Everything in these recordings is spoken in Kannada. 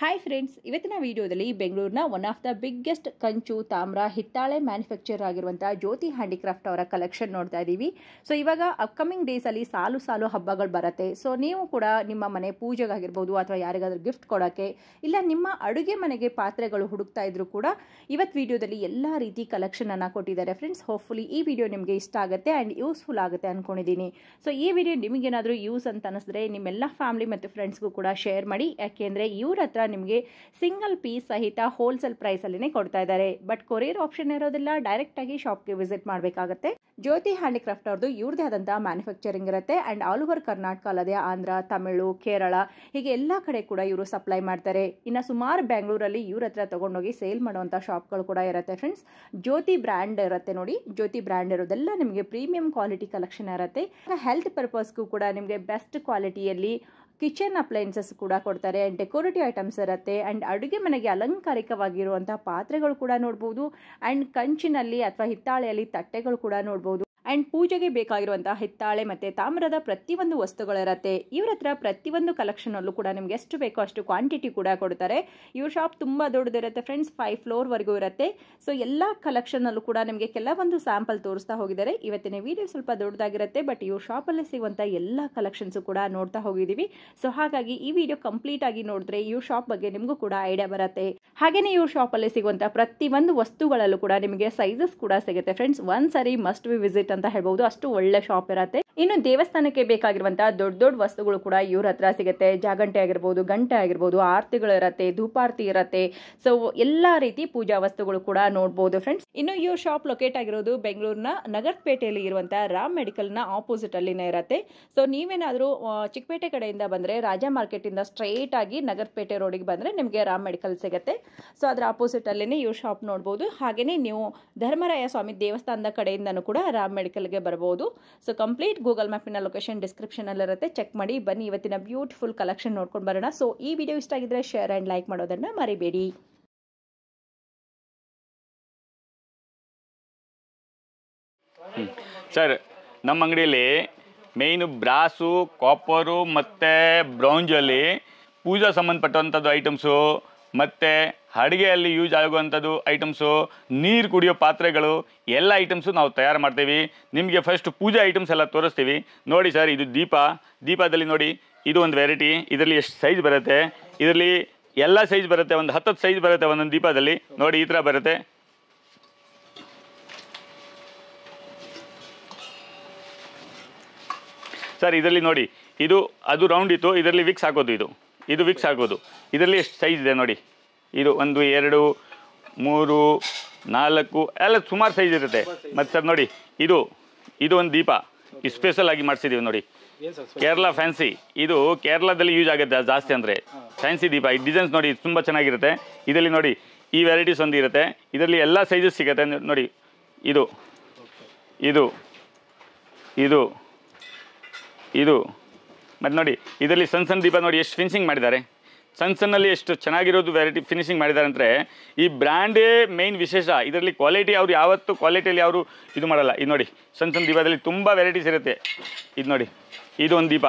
ಹಾಯ್ ಫ್ರೆಂಡ್ಸ್, ಇವತ್ತಿನ ವಿಡಿಯೋದಲ್ಲಿ ಬೆಂಗಳೂರಿನ ಒನ್ ಆಫ್ ದ ಬಿಗ್ಗೆಸ್ಟ್ ಕಂಚು ತಾಮ್ರ ಹಿತ್ತಾಳೆ ಮ್ಯಾನುಫ್ಯಾಕ್ಚರ್ ಆಗಿರುವಂಥ ಜ್ಯೋತಿ ಹ್ಯಾಂಡಿಕ್ರಾಫ್ಟ್ ಅವರ ಕಲೆಕ್ಷನ್ ನೋಡ್ತಾ ಇದ್ದೀವಿ. ಸೊ ಇವಾಗ ಅಪ್ಕಮಿಂಗ್ ಡೇಸಲ್ಲಿ ಸಾಲು ಸಾಲು ಹಬ್ಬಗಳು ಬರುತ್ತೆ. ಸೊ ನೀವು ಕೂಡ ನಿಮ್ಮ ಮನೆ ಪೂಜೆಗಾಗಿರ್ಬೋದು ಅಥವಾ ಯಾರಿಗಾದ್ರೂ ಗಿಫ್ಟ್ ಕೊಡೋಕ್ಕೆ ಇಲ್ಲ ನಿಮ್ಮ ಅಡುಗೆ ಮನೆಗೆ ಪಾತ್ರೆಗಳು ಹುಡುಕ್ತಾ ಇದ್ರು ಕೂಡ ಇವತ್ತು ವಿಡಿಯೋದಲ್ಲಿ ಎಲ್ಲ ರೀತಿ ಕಲೆಕ್ಷನನ್ನು ಕೊಟ್ಟಿದ್ದಾರೆ ಫ್ರೆಂಡ್ಸ್. ಹೋಪ್ಫುಲಿ ಈ ವಿಡಿಯೋ ನಿಮಗೆ ಇಷ್ಟ ಆಗುತ್ತೆ ಆ್ಯಂಡ್ ಯೂಸ್ಫುಲ್ ಆಗುತ್ತೆ ಅಂದ್ಕೊಂಡಿದ್ದೀನಿ. ಸೊ ಈ ವಿಡಿಯೋ ನಿಮಗೇನಾದರೂ ಯೂಸ್ ಅಂತ ಅನಿಸಿದ್ರೆ ನಿಮ್ಮೆಲ್ಲ ಫ್ಯಾಮಿಲಿ ಮತ್ತು ಫ್ರೆಂಡ್ಸ್ಗೂ ಕೂಡ ಶೇರ್ ಮಾಡಿ. ಯಾಕೆಂದರೆ ಇವ್ರ ಹತ್ರ ನಿಮಗೆ ಸಿಂಗಲ್ ಪೀಸ್ ಸಹಿತ ಹೋಲ್ಸೇಲ್ ಪ್ರೈಸ್ ಅಲ್ಲಿನೇ ಕೊಡ್ತಾ ಇದ್ದಾರೆ. ಬಟ್ ಕೊರಿಯರ್ ಆಪ್ಷನ್ ಇರೋದಿಲ್ಲ, ಡೈರೆಕ್ಟ್ ಆಗಿ ಶಾಪ್ಗೆ ವಿಸಿಟ್ ಮಾಡಬೇಕಾಗುತ್ತೆ. ಜ್ಯೋತಿ ಹ್ಯಾಂಡಿಕ್ರಾಫ್ಟ್ ಅವ್ರದ್ದು ಇವ್ರದೇ ಆದಂತಹ ಮ್ಯಾನುಫ್ಯಾಕ್ಚರಿಂಗ್ ಇರುತ್ತೆ ಅಂಡ್ ಆಲ್ ಓವರ್ ಕರ್ನಾಟಕ ಅಲ್ಲದೆ ಆಂಧ್ರ, ತಮಿಳು, ಕೇರಳ ಹೀಗೆ ಎಲ್ಲ ಕಡೆ ಕೂಡ ಇವರು ಸಪ್ಲೈ ಮಾಡ್ತಾರೆ. ಇನ್ನು ಸುಮಾರು ಬೆಂಗಳೂರಲ್ಲಿ ಇವ್ರ ಹತ್ರ ತಗೊಂಡೋಗಿ ಸೇಲ್ ಮಾಡುವಂಥ ಶಾಪ್ಗಳು ಕೂಡ ಇರುತ್ತೆ ಫ್ರೆಂಡ್ಸ್. ಜ್ಯೋತಿ ಬ್ರ್ಯಾಂಡ್ ಇರುತ್ತೆ ನೋಡಿ, ಜ್ಯೋತಿ ಬ್ರ್ಯಾಂಡ್ ಇರೋದೆಲ್ಲ ನಿಮಗೆ ಪ್ರೀಮಿಯಂ ಕ್ವಾಲಿಟಿ ಕಲೆಕ್ಷನ್ ಇರುತ್ತೆ. ಹೆಲ್ತ್ ಪರ್ಪಸ್ಗೂ ಕೂಡ ನಿಮಗೆ ಬೆಸ್ಟ್ ಕ್ವಾಲಿಟಿಯಲ್ಲಿ ಕಿಚನ್ ಅಪ್ಲೈನ್ಸಸ್ ಕೂಡ ಕೊಡ್ತಾರೆ. ಡೆಕೋರೇಟಿವ್ ಐಟಮ್ಸ್ ಇರುತ್ತೆ ಅಂಡ್ ಅಡುಗೆ ಮನೆಗೆ ಅಲಂಕಾರಿಕವಾಗಿರುವಂತಹ ಪಾತ್ರೆಗಳು ಕೂಡ ನೋಡ್ಬೋದು ಅಂಡ್ ಕಂಚಿನಲ್ಲಿ ಅಥವಾ ಹಿತ್ತಾಳೆಯಲ್ಲಿ ತಟ್ಟೆಗಳು ಕೂಡ ನೋಡ್ಬೋದು. ಅಂಡ್ ಪೂಜೆಗೆ ಬೇಕಾಗಿರುವಂತಹ ಹಿತ್ತಾಳೆ ಮತ್ತೆ ತಾಮ್ರದ ಪ್ರತಿಯೊಂದು ವಸ್ತುಗಳಿರುತ್ತೆ. ಇವ್ರ ಹತ್ರ ಪ್ರತಿಯೊಂದು ಕಲೆಕ್ಷನ್ ಅಲ್ಲೂ ಕೂಡ ನಿಮ್ಗೆ ಎಷ್ಟು ಬೇಕೋ ಅಷ್ಟು ಕ್ವಾಂಟಿಟಿ ಕೂಡ ಕೊಡ್ತಾರೆ. ಇವ್ರ ಶಾಪ್ ತುಂಬಾ ದೊಡ್ಡದಿರುತ್ತೆ ಫ್ರೆಂಡ್ಸ್, 5 ಫ್ಲೋರ್ ವರೆಗೂ ಇರುತ್ತೆ. ಸೊ ಎಲ್ಲ ಕಲೆಕ್ಷನ್ ಅಲ್ಲೂ ಕೂಡ ನಿಮಗೆ ಕೆಲವೊಂದು ಸ್ಯಾಂಪಲ್ ತೋರಿಸ್ತಾ ಹೋಗಿದ್ದಾರೆ. ಇವತ್ತಿನ ವಿಡಿಯೋ ಸ್ವಲ್ಪ ದೊಡ್ಡದಾಗಿರುತ್ತೆ, ಬಟ್ ಇವ್ರ ಶಾಪ್ ಅಲ್ಲಿ ಸಿಗುವಂತ ಎಲ್ಲ ಕಲೆಕ್ಷನ್ಸ್ ಕೂಡ ನೋಡ್ತಾ ಹೋಗಿದೀವಿ. ಸೊ ಹಾಗಾಗಿ ಈ ವಿಡಿಯೋ ಕಂಪ್ಲೀಟ್ ಆಗಿ ನೋಡಿದ್ರೆ ಇವ್ರ ಶಾಪ್ ಬಗ್ಗೆ ನಿಮಗೂ ಕೂಡ ಐಡಿಯಾ ಬರುತ್ತೆ. ಹಾಗೇನೆ ಇವ್ರ ಶಾಪ್ ಅಲ್ಲಿ ಸಿಗುವಂತ ಪ್ರತಿಯೊಂದು ವಸ್ತುಗಳಲ್ಲೂ ಕೂಡ ನಿಮಗೆ ಸೈಜಸ್ ಕೂಡ ಸಿಗುತ್ತೆ ಫ್ರೆಂಡ್ಸ್. ಒಂದ್ಸರಿ ಮಸ್ಟ್ ಬಿ ವಿಸಿಟ್ ಅಂತ ಹೇಳ್ಬಹುದು, ಅಷ್ಟು ಒಳ್ಳೆ ಶಾಪ್ ಇರುತ್ತೆ. ಇನ್ನು ದೇವಸ್ಥಾನಕ್ಕೆ ಬೇಕಾಗಿರುವಂತಹ ದೊಡ್ಡ ದೊಡ್ಡ ವಸ್ತುಗಳು ಕೂಡ ಇವ್ರ ಹತ್ರ ಸಿಗುತ್ತೆ. ಜಾಗಂಟೆ ಆಗಿರ್ಬೋದು, ಗಂಟೆ ಆಗಿರ್ಬೋದು, ಆರತಿಗಳು ಇರುತ್ತೆ, ಧೂಪಾರತಿ ಇರುತ್ತೆ. ಸೊ ಎಲ್ಲಾ ರೀತಿ ಪೂಜಾ ವಸ್ತುಗಳು ಕೂಡ ನೋಡಬಹುದು ಫ್ರೆಂಡ್ಸ್. ಇನ್ನು ಇವ್ರ ಶಾಪ್ ಲೊಕೇಟ್ ಆಗಿರೋದು ಬೆಂಗಳೂರಿನ ನಗರಪೇಟೆಯಲ್ಲಿ ಇರುವಂತಹ ರಾಮ್ ಮೆಡಿಕಲ್ ನ ಆಪೋಸಿಟ್ ಅಲ್ಲಿನೇ ಇರುತ್ತೆ. ಸೊ ನೀವೇನಾದ್ರೂ ಚಿಕ್ಕಪೇಟೆ ಕಡೆಯಿಂದ ಬಂದ್ರೆ ರಾಜ ಮಾರ್ಕೆಟ್ ಇಂದ ಸ್ಟ್ರೈಟ್ ಆಗಿ ನಗರಪೇಟೆ ರೋಡಿಗೆ ಬಂದ್ರೆ ನಿಮಗೆ ರಾಮ್ ಮೆಡಿಕಲ್ ಸಿಗುತ್ತೆ. ಸೊ ಅದ್ರ ಆಪೋಸಿಟ್ ಅಲ್ಲೇನೆ ಇವ್ರ ಶಾಪ್ ನೋಡಬಹುದು. ಹಾಗೇನೆ ನೀವು ಧರ್ಮರಾಯ ಸ್ವಾಮಿ ದೇವಸ್ಥಾನದ ಕಡೆಯಿಂದನೂ ಕೂಡ ರಾಮ್ ಮೆಡಿಕಲ್ಗೆ ಬರಬಹುದು. ಸೊ ಕಂಪ್ಲೀಟ್ ಗೂಗಲ್ ಮ್ಯಾಪಿನ ಲೊಕೇಶನ್ ಡಿಸ್ಕ್ರಿಪ್ಷನ್ ಅಲ್ಲಿ ಇರುತ್ತೆ, ಚೆಕ್ ಮಾಡಿ ಬನ್ನಿ. ಇವತ್ತಿನ ಬ್ಯೂಟಿಫುಲ್ ಕಲೆಕ್ಷನ್ ನೋಡ್ಕೊಂಡು ಬರೋಣ. ಸೊ ಈ ವಿಡಿಯೋ ಇಷ್ಟ ಆಗಿದ್ರೆ ಶೇರ್ ಅಂಡ್ ಲೈಕ್ ಮಾಡೋದನ್ನ ಮರಿಬೇಡಿ. ಸರ್, ನಮ್ಮ ಅಂಗಡಿಯಲ್ಲಿ ಮೇಯ್ನು ಬ್ರಾಸು, ಕಾಪರು ಮತ್ತು ಬ್ರೌಂಜಲ್ಲಿ ಪೂಜಾ ಸಂಬಂಧಪಟ್ಟಂಥದ್ದು ಐಟಮ್ಸು ಮತ್ತು ಅಡುಗೆಯಲ್ಲಿ ಯೂಸ್ ಆಗುವಂಥದ್ದು ಐಟಮ್ಸು, ನೀರು ಕುಡಿಯೋ ಪಾತ್ರೆಗಳು ಎಲ್ಲ ಐಟಮ್ಸು ನಾವು ತಯಾರು ಮಾಡ್ತೀವಿ. ನಿಮಗೆ ಫಸ್ಟ್ ಪೂಜಾ ಐಟಮ್ಸ್ ಎಲ್ಲ ತೋರಿಸ್ತೀವಿ ನೋಡಿ. ಸರ್, ಇದು ದೀಪದಲ್ಲಿ ನೋಡಿ, ಇದು ಒಂದು ವೆರೈಟಿ. ಇದರಲ್ಲಿ ಎಷ್ಟು ಸೈಜ್ ಬರುತ್ತೆ, ಇದರಲ್ಲಿ ಎಲ್ಲ ಸೈಜ್ ಬರುತ್ತೆ, ಒಂದು 10 ಸೈಜ್ ಬರುತ್ತೆ ಒಂದೊಂದು ದೀಪದಲ್ಲಿ ನೋಡಿ. ಈ ಥರ ಬರುತ್ತೆ ಸರ್. ಇದರಲ್ಲಿ ನೋಡಿ, ಅದು ರೌಂಡ್ ಇತ್ತು, ಇದರಲ್ಲಿ ವಿಕ್ಸ್ ಹಾಕೋದು, ಇದು ವಿಕ್ಸ್ ಹಾಕೋದು. ಇದರಲ್ಲಿ ಎಷ್ಟು ಸೈಜ್ ಇದೆ ನೋಡಿ, ಇದು 1, 2, 3, 4 ಎಲ್ಲ ಸುಮಾರು ಸೈಜ್ ಇರುತ್ತೆ. ಮತ್ತು ಸರ್ ನೋಡಿ, ಇದು ಒಂದು ದೀಪ ಸ್ಪೆಷಲ್ ಆಗಿ ಮಾಡಿಸಿದ್ದೀವಿ ನೋಡಿ, ಕೇರಳ ಫ್ಯಾನ್ಸಿ. ಇದು ಕೇರಳದಲ್ಲಿ ಯೂಸ್ ಆಗುತ್ತೆ ಜಾಸ್ತಿ, ಅಂದರೆ ಫ್ಯಾನ್ಸಿ ದೀಪ. ಈ ಡಿಸೈನ್ಸ್ ನೋಡಿ ತುಂಬ ಚೆನ್ನಾಗಿರುತ್ತೆ. ಇದರಲ್ಲಿ ನೋಡಿ ಈ ವೆರೈಟೀಸ್ ಒಂದು ಇರುತ್ತೆ, ಇದರಲ್ಲಿ ಎಲ್ಲ ಸೈಜಸ್ ಸಿಗುತ್ತೆ ನೋಡಿ. ಇದು ಮತ್ತು ನೋಡಿ, ಇದರಲ್ಲಿ ಸಣ್ಣ ದೀಪ ನೋಡಿ ಎಷ್ಟು ಫಿನಿಶಿಂಗ್ ಮಾಡಿದ್ದಾರೆ. ಸಣ್ಣಲ್ಲಿ ಎಷ್ಟು ಚೆನ್ನಾಗಿರೋದು ವೆರೈಟಿ ಫಿನಿಶಿಂಗ್ ಮಾಡಿದ್ದಾರೆ ಅಂದರೆ ಈ ಬ್ರ್ಯಾಂಡೇ ಮೇಯ್ನ್ ವಿಶೇಷ. ಇದರಲ್ಲಿ ಕ್ವಾಲಿಟಿ ಅವರು ಯಾವತ್ತು ಕ್ವಾಲಿಟಿಯಲ್ಲಿ ಅವರು ಇದು ಮಾಡಲ್ಲ. ಇದು ನೋಡಿ, ಸಣ್ಣ ದೀಪದಲ್ಲಿ ತುಂಬ ವೆರೈಟೀಸ್ ಇರುತ್ತೆ. ಇದು ನೋಡಿ, ಇದು ಒಂದು ದೀಪ,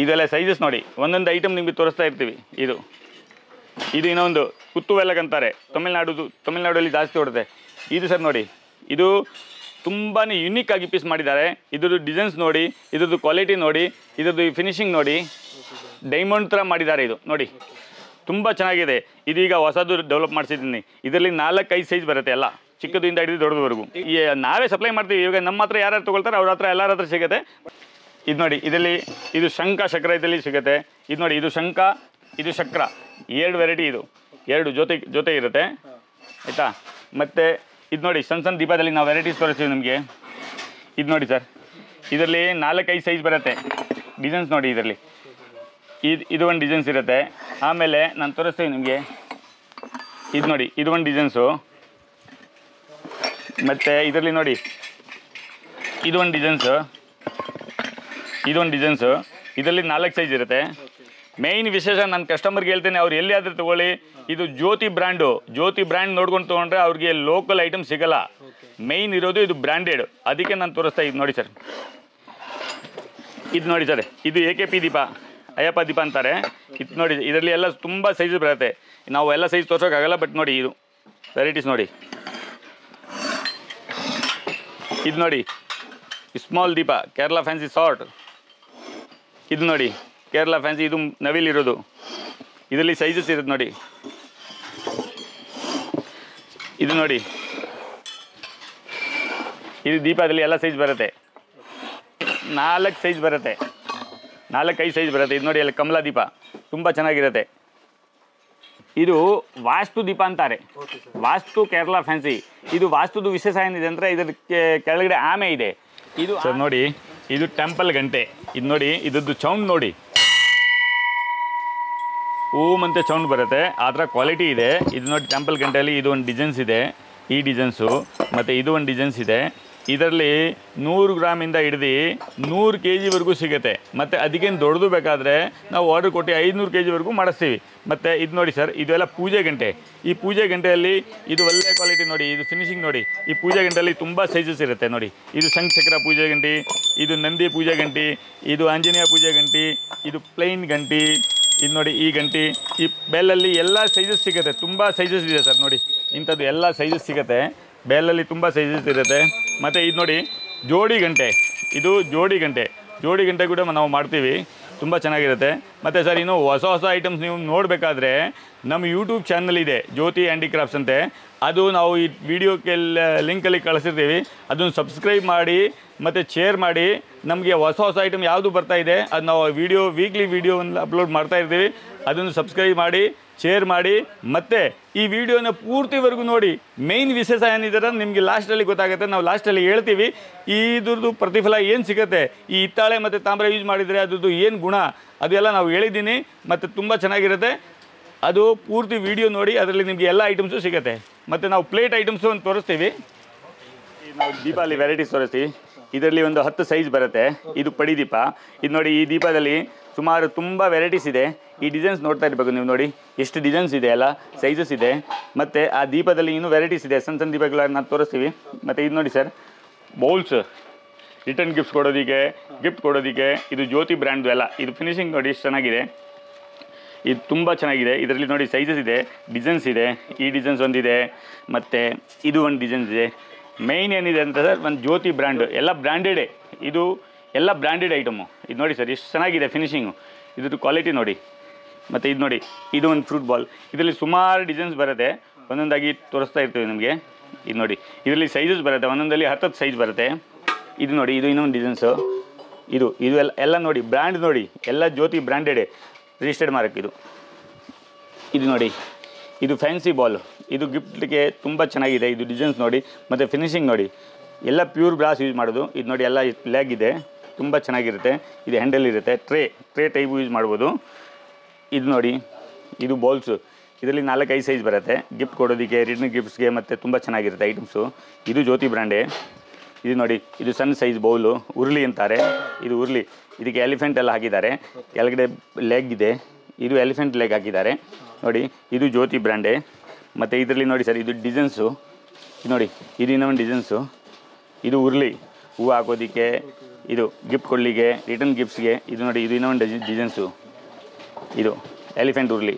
ಇದೆಲ್ಲ ಸೈಜಸ್ ನೋಡಿ, ಒಂದೊಂದು ಐಟಮ್ ನಿಮಗೆ ತೋರಿಸ್ತಾ ಇರ್ತೀವಿ. ಇದು ಇನ್ನೊಂದು ಕುತ್ತುವೆಲ್ಲಗ್ ಅಂತಾರೆ, ತಮಿಳ್ನಾಡಲ್ಲಿ ಜಾಸ್ತಿ ಹೊಡುತ್ತೆ. ಇದು ಸರ್ ನೋಡಿ, ಇದು ತುಂಬಾ ಯುನೀಕ್ ಆಗಿ ಪೀಸ್ ಮಾಡಿದ್ದಾರೆ. ಇದ್ರದ್ದು ಡಿಸೈನ್ಸ್ ನೋಡಿ, ಇದ್ರದ್ದು ಕ್ವಾಲಿಟಿ ನೋಡಿ, ಇದ್ರದ್ದು ಫಿನಿಶಿಂಗ್ ನೋಡಿ, ಡೈಮಂಡ್ ಥರ ಮಾಡಿದ್ದಾರೆ. ಇದು ನೋಡಿ ತುಂಬ ಚೆನ್ನಾಗಿದೆ. ಇದೀಗ ಹೊಸದು ಡೆವಲಪ್ ಮಾಡಿಸಿದ್ದೀನಿ. ಇದರಲ್ಲಿ 4-5 ಸೈಜ್ ಬರುತ್ತೆ, ಎಲ್ಲ ಚಿಕ್ಕದಿಂದ ಹಿಡಿದು ದೊಡ್ಡದವರೆಗೂ. ನಾವೇ ಸಪ್ಲೈ ಮಾಡ್ತೀವಿ. ಇವಾಗ ನಮ್ಮ ಹತ್ರ ಯಾರು ತೊಗೊಳ್ತಾರೆ ಅವ್ರ ಹತ್ರ ಎಲ್ಲರ ಹತ್ರ ಸಿಗುತ್ತೆ. ಇದು ನೋಡಿ, ಇದು ಶಂಖ ಚಕ್ರ ಇದರಲ್ಲಿ ಸಿಗುತ್ತೆ. ಇದು ನೋಡಿ, ಇದು ಶಂಖ, ಇದು ಚಕ್ರ, 2 ವೆರೈಟಿ. ಇದು 2 ಜೊತೆ ಇರುತ್ತೆ ಆಯಿತಾ. ಮತ್ತು ಇದು ನೋಡಿ, ಸಣ್ಣ ದೀಪದಲ್ಲಿ ನಾವು ವೆರೈಟೀಸ್ ತೋರಿಸ್ತೀವಿ ನಿಮಗೆ. ಇದು ನೋಡಿ ಸರ್, ಇದರಲ್ಲಿ 4-5 ಸೈಜ್ ಬರುತ್ತೆ. ಡಿಸೈನ್ಸ್ ನೋಡಿ, ಇದರಲ್ಲಿ ಇದು ಒಂದು ಡಿಸೈನ್ಸ್ ಇರುತ್ತೆ. ಆಮೇಲೆ ನಾನು ತೋರಿಸ್ತೀವಿ ನಿಮಗೆ. ಇದು ನೋಡಿ, ಇದು ಒಂದು ಡಿಸೈನ್ಸು. ಮತ್ತು ಇದರಲ್ಲಿ ನೋಡಿ, ಇದು ಒಂದು ಡಿಸೈನ್ಸು. ಇದರಲ್ಲಿ 4 ಸೈಜ್ ಇರುತ್ತೆ. ಮೇಯ್ನ್ ವಿಶೇಷ ನನ್ನ ಕಸ್ಟಮರ್ಗೆ ಹೇಳ್ತೇನೆ, ಅವ್ರು ಎಲ್ಲಿಯಾದರೂ ತೊಗೊಳ್ಳಿ, ಇದು ಜ್ಯೋತಿ ಬ್ರ್ಯಾಂಡ್ ನೋಡ್ಕೊಂಡು ತೊಗೊಂಡ್ರೆ ಅವ್ರಿಗೆ ಲೋಕಲ್ ಐಟಮ್ ಸಿಗಲ್ಲ. ಮೇಯ್ನ್ ಇರೋದು ಇದು ಬ್ರ್ಯಾಂಡೆಡ್, ಅದಕ್ಕೆ ನಾನು ತೋರಿಸ್ತಾ. ಇದು ನೋಡಿ ಸರ್, ಇದು AKP ದೀಪ ಅಯ್ಯಪ್ಪ ದೀಪ ಅಂತಾರೆ. ಇದು ನೋಡಿ, ಇದರಲ್ಲಿ ಎಲ್ಲ ತುಂಬ ಸೈಜ್ ಬರುತ್ತೆ. ನಾವು ಎಲ್ಲ ಸೈಜ್ ತೋರ್ಸೋಕ್ಕಾಗಲ್ಲ, ಬಟ್ ನೋಡಿ ಇದು ವೆರೈಟೀಸ್ ನೋಡಿ. ಇದು ನೋಡಿ ಸ್ಮಾಲ್ ದೀಪ, ಕೇರಳ ಫ್ಯಾನ್ಸಿ ಸಾರ್ಟ್. ಇದು ನೋಡಿ ಕೇರಳ ಫ್ಯಾನ್ಸಿ, ಇದು ನವಿಲಿರೋದು. ಇದರಲ್ಲಿ ಸೈಜಸ್ ಇರುತ್ತೆ ನೋಡಿ. ಇದು ನೋಡಿ, ಇದು ದೀಪದಲ್ಲಿ ಎಲ್ಲ ಸೈಜ್ ಬರುತ್ತೆ. 4 ಸೈಜ್ ಬರುತ್ತೆ, 4-5 ಸೈಜ್ ಬರುತ್ತೆ. ಇದು ನೋಡಿ ಅಲ್ಲಿ ಕಮಲ ದೀಪ ತುಂಬ ಚೆನ್ನಾಗಿರುತ್ತೆ. ಇದು ವಾಸ್ತು ದೀಪ ಅಂತಾರೆ, ವಾಸ್ತು ಕೇರಳ ಫ್ಯಾನ್ಸಿ. ಇದು ವಾಸ್ತುದು ವಿಶೇಷ ಏನಿದೆ ಅಂದರೆ ಇದಕ್ಕೆ ಕೆಳಗಡೆ ಆಮೆ ಇದೆ. ಇದು ಸರ್ ನೋಡಿ, ಇದು ಟೆಂಪಲ್ ಗಂಟೆ. ಇದು ನೋಡಿ, ಇದದ್ದು ಸೌಂಡ್ ನೋಡಿ, ಓಮ್ ಅಂತ ಸೌಂಡ್ ಬರುತ್ತೆ. ಆ ಥರ ಕ್ವಾಲಿಟಿ ಇದೆ. ಇದು ನೋಡಿ ಟೆಂಪಲ್ ಗಂಟೆಯಲ್ಲಿ ಇದು ಒಂದು ಡಿಸೈನ್ಸ್ ಇದೆ, ಈ ಡಿಸೈನ್ಸು, ಮತ್ತು ಇದು ಒಂದು ಡಿಸೈನ್ಸ್ ಇದೆ. ಇದರಲ್ಲಿ 100 ಗ್ರಾಮಿಂದ ಹಿಡ್ದು 100 kg ಸಿಗುತ್ತೆ. ಮತ್ತು ಅದಕ್ಕೇನು ದೊಡ್ಡದು ಬೇಕಾದರೆ ನಾವು ಆರ್ಡರ್ ಕೊಟ್ಟು 500 kg ಮಾಡಿಸ್ತೀವಿ. ಮತ್ತು ಇದು ನೋಡಿ ಸರ್, ಇದೆಲ್ಲ ಪೂಜೆ ಗಂಟೆ. ಈ ಪೂಜೆ ಗಂಟೆಯಲ್ಲಿ ಇದು ಒಳ್ಳೆ ಕ್ವಾಲಿಟಿ ನೋಡಿ, ಇದು ಫಿನಿಶಿಂಗ್ ನೋಡಿ. ಈ ಪೂಜೆ ಗಂಟೆಯಲ್ಲಿ ತುಂಬ ಸೈಜಸ್ ಇರುತ್ತೆ ನೋಡಿ. ಇದು ಶಂಖಚಕ್ರ ಪೂಜೆ ಗಂಟೆ, ಇದು ನಂದಿ ಪೂಜೆ ಗಂಟೆ, ಇದು ಆಂಜನೇಯ ಪೂಜೆ ಗಂಟೆ, ಇದು ಪ್ಲೈನ್ ಗಂಟೆ. ಇದು ನೋಡಿ ಈ ಗಂಟೆ, ಈ ಬೆಲ್ಲಲ್ಲಿ ಎಲ್ಲ ಸೈಜಸ್ ಸಿಗುತ್ತೆ. ತುಂಬ ಸೈಜಸ್ ಇದೆ ಸರ್ ನೋಡಿ, ಇಂಥದ್ದು ಎಲ್ಲ ಸೈಜಸ್ ಸಿಗುತ್ತೆ. ಬೆಲ್ಲಲ್ಲಿ ತುಂಬ ಸೈಜಸ್ ಇರುತ್ತೆ. ಮತ್ತು ಇದು ನೋಡಿ ಜೋಡಿ ಗಂಟೆ, ಇದು ಜೋಡಿ ಗಂಟೆ ಕೂಡ ನಾವು ಮಾಡ್ತೀವಿ, ತುಂಬ ಚೆನ್ನಾಗಿರುತ್ತೆ. ಮತ್ತು ಸರ್ ಇನ್ನು ಹೊಸ ಐಟಮ್ಸ್ ನೀವು ನೋಡಬೇಕಾದ್ರೆ ನಮ್ಮ ಯೂಟ್ಯೂಬ್ ಚಾನಲ್ ಇದೆ, ಜ್ಯೋತಿ ಹ್ಯಾಂಡಿಕ್ರಾಫ್ಟ್ಸ್ ಅಂತೆ. ಅದು ನಾವು ಈ ವಿಡಿಯೋಕ್ಕೆ ಲಿಂಕಲ್ಲಿ ಕಳಿಸಿರ್ತೀವಿ. ಅದನ್ನು ಸಬ್ಸ್ಕ್ರೈಬ್ ಮಾಡಿ ಮತ್ತು ಶೇರ್ ಮಾಡಿ. ನಮಗೆ ಹೊಸ ಐಟಮ್ ಯಾವುದು ಬರ್ತಾ ಇದೆ ಅದು ನಾವು ವೀಕ್ಲಿ ವೀಡಿಯೋವನ್ನು ಅಪ್ಲೋಡ್ ಮಾಡ್ತಾ ಇರ್ತೀವಿ. ಅದನ್ನು ಸಬ್ಸ್ಕ್ರೈಬ್ ಮಾಡಿ, ಶೇರ್ ಮಾಡಿ, ಮತ್ತು ಈ ವಿಡಿಯೋನ ಪೂರ್ತಿವರೆಗೂ ನೋಡಿ. ಮೇಯ್ನ್ ವಿಶೇಷ ಏನಿದೆ ನಿಮಗೆ ಲಾಸ್ಟಲ್ಲಿ ಗೊತ್ತಾಗುತ್ತೆ. ನಾವು ಲಾಸ್ಟಲ್ಲಿ ಹೇಳ್ತೀವಿ ಇದ್ರದ್ದು ಪ್ರತಿಫಲ ಏನು ಸಿಗುತ್ತೆ, ಈ ಹಿತ್ತಾಳೆ ಮತ್ತು ತಾಮ್ರ ಯೂಸ್ ಮಾಡಿದರೆ ಅದ್ರದ್ದು ಏನು ಗುಣ ಅದೆಲ್ಲ ನಾವು ಹೇಳಿದ್ದೀನಿ. ಮತ್ತು ತುಂಬ ಚೆನ್ನಾಗಿರುತ್ತೆ. ಅದು ಪೂರ್ತಿ ವಿಡಿಯೋ ನೋಡಿ, ಅದರಲ್ಲಿ ನಿಮಗೆ ಎಲ್ಲ ಐಟಮ್ಸು ಸಿಗುತ್ತೆ. ಮತ್ತು ನಾವು ಪ್ಲೇಟ್ ಐಟಮ್ಸು ಒಂದು ತೋರಿಸ್ತೀವಿ. ನಾವು ದೀಪಾವಳಿ ವೆರೈಟೀಸ್ ತೋರಿಸ್ತೀವಿ. ಇದರಲ್ಲಿ ಒಂದು 10 ಸೈಜ್ ಬರುತ್ತೆ. ಇದು ಪಡಿ ದೀಪ. ಇದು ನೋಡಿ, ಈ ದೀಪದಲ್ಲಿ ಸುಮಾರು ತುಂಬ ವೆರೈಟೀಸ್ ಇದೆ. ಈ ಡಿಸೈನ್ಸ್ ನೋಡ್ತಾ ಇರಬೇಕು ನೀವು ನೋಡಿ, ಎಷ್ಟು ಡಿಸೈನ್ಸ್ ಇದೆ, ಎಲ್ಲ ಸೈಜಸ್ ಇದೆ. ಮತ್ತು ಆ ದೀಪದಲ್ಲಿ ಇನ್ನೂ ವೆರೈಟೀಸ್ ಇದೆ, ಸಣ್ಣ ದೀಪಗಳನ್ನ ತೋರಿಸ್ತೀವಿ. ಮತ್ತು ಇದು ನೋಡಿ ಸರ್, ಬೌಲ್ಸ್, ರಿಟರ್ನ್ ಗಿಫ್ಟ್ ಕೊಡೋದಕ್ಕೆ ಇದು ಜ್ಯೋತಿ ಬ್ರ್ಯಾಂಡ್ದು ಎಲ್ಲ. ಇದು ಫಿನಿಶಿಂಗ್ ನೋಡಿ ಎಷ್ಟು ಚೆನ್ನಾಗಿದೆ, ಇದು ತುಂಬ ಚೆನ್ನಾಗಿದೆ. ಇದರಲ್ಲಿ ನೋಡಿ ಸೈಜಸ್ ಇದೆ, ಡಿಸೈನ್ಸ್ ಇದೆ. ಈ ಡಿಸೈನ್ಸ್ ಒಂದಿದೆ, ಮತ್ತು ಇದು ಒಂದು ಡಿಸೈನ್ಸ್ ಇದೆ. ಮೇಯ್ನ್ ಏನಿದೆ ಅಂತ ಸರ್, ಒಂದು ಜ್ಯೋತಿ ಬ್ರ್ಯಾಂಡು, ಎಲ್ಲ ಬ್ರ್ಯಾಂಡೆಡೇ. ಇದು ಎಲ್ಲ ಬ್ರ್ಯಾಂಡೆಡ್ ಐಟಮು. ಇದು ನೋಡಿ ಸರ್ ಎಷ್ಟು ಚೆನ್ನಾಗಿದೆ ಫಿನಿಶಿಂಗು, ಇದ್ರದ್ದು ಕ್ವಾಲಿಟಿ ನೋಡಿ. ಮತ್ತು ಇದು ನೋಡಿ, ಇದು ಒಂದು ಫ್ರೂಟ್ ಬಾಲ್. ಇದರಲ್ಲಿ ಸುಮಾರು ಡಿಸೈನ್ಸ್ ಬರುತ್ತೆ, ಒಂದೊಂದಾಗಿ ತೋರಿಸ್ತಾ ಇರ್ತೀವಿ ನಿಮಗೆ. ಇದು ನೋಡಿ, ಇದರಲ್ಲಿ ಸೈಜಸ್ ಬರುತ್ತೆ, ಒಂದೊಂದಲ್ಲಿ 10 ಸೈಜ್ ಬರುತ್ತೆ. ಇದು ನೋಡಿ, ಇದು ಇನ್ನೊಂದು ಡಿಸೈನ್ಸು. ಇದು ಎಲ್ಲ ನೋಡಿ, ಬ್ರ್ಯಾಂಡ್ ನೋಡಿ, ಎಲ್ಲ ಜ್ಯೋತಿ ಬ್ರ್ಯಾಂಡೆಡೇ, ರಿಜಿಸ್ಟರ್ಡ್ ಮಾರ್ಕ್ ಇದು. ಇದು ನೋಡಿ, ಇದು ಫ್ಯಾನ್ಸಿ ಬಾಲ್. ಇದು ಗಿಫ್ಟ್ಗೆ ತುಂಬ ಚೆನ್ನಾಗಿದೆ. ಇದು ಡಿಸೈನ್ಸ್ ನೋಡಿ, ಮತ್ತು ಫಿನಿಶಿಂಗ್ ನೋಡಿ, ಎಲ್ಲ ಪ್ಯೂರ್ ಬ್ರಾಸ್ ಯೂಸ್ ಮಾಡೋದು. ಇದು ನೋಡಿ ಎಲ್ಲ ಲೆಗ್ ಇದೆ, ತುಂಬ ಚೆನ್ನಾಗಿರುತ್ತೆ. ಇದು ಹ್ಯಾಂಡಲ್ ಇರುತ್ತೆ, ಟ್ರೇ ಟೈಪು ಯೂಸ್ ಮಾಡ್ಬೋದು. ಇದು ನೋಡಿ, ಇದು ಬೌಲ್ಸು. ಇದರಲ್ಲಿ 4-5 ಸೈಜ್ ಬರುತ್ತೆ, ಗಿಫ್ಟ್ ಕೊಡೋದಕ್ಕೆ, ರಿಟರ್ನ್ ಗಿಫ್ಟ್ಸ್ಗೆ, ಮತ್ತು ತುಂಬ ಚೆನ್ನಾಗಿರುತ್ತೆ ಐಟಮ್ಸು. ಇದು ಜ್ಯೋತಿ ಬ್ರ್ಯಾಂಡೇ. ಇದು ನೋಡಿ, ಇದು ಸಣ್ಣ ಸೈಜ್ ಬೌಲು, ಉರುಳಿ ಅಂತಾರೆ. ಇದು ಉರುಳಿ, ಇದಕ್ಕೆ ಎಲಿಫೆಂಟ್ ಎಲ್ಲ ಹಾಕಿದ್ದಾರೆ. ಕೆಳಗಡೆ ಲೆಗ್ ಇದೆ, ಇದು ಎಲಿಫೆಂಟ್ ಲೆಗ್ ಹಾಕಿದ್ದಾರೆ ನೋಡಿ. ಇದು ಜ್ಯೋತಿ ಬ್ರ್ಯಾಂಡೇ. ಮತ್ತು ಇದರಲ್ಲಿ ನೋಡಿ ಸರ್, ಇದು ಡಿಸೈನ್ಸು. ಇದು ನೋಡಿ, ಇದು ಇನ್ನೊಂದು ಡಿಸೈನ್ಸು. ಇದು ಉರುಳಿ, ಹೂವು ಹಾಕೋದಕ್ಕೆ, ಇದು ಗಿಫ್ಟ್ ಕೊಡಲಿಕ್ಕೆ, ರಿಟರ್ನ್ ಗಿಫ್ಟ್ಸ್ಗೆ. ಇದು ನೋಡಿ, ಇದು ಇನ್ನೊಂದು ಡಿಸೈನ್ಸು. ಇದು ಎಲಿಫೆಂಟ್ ಉರುಳಿ,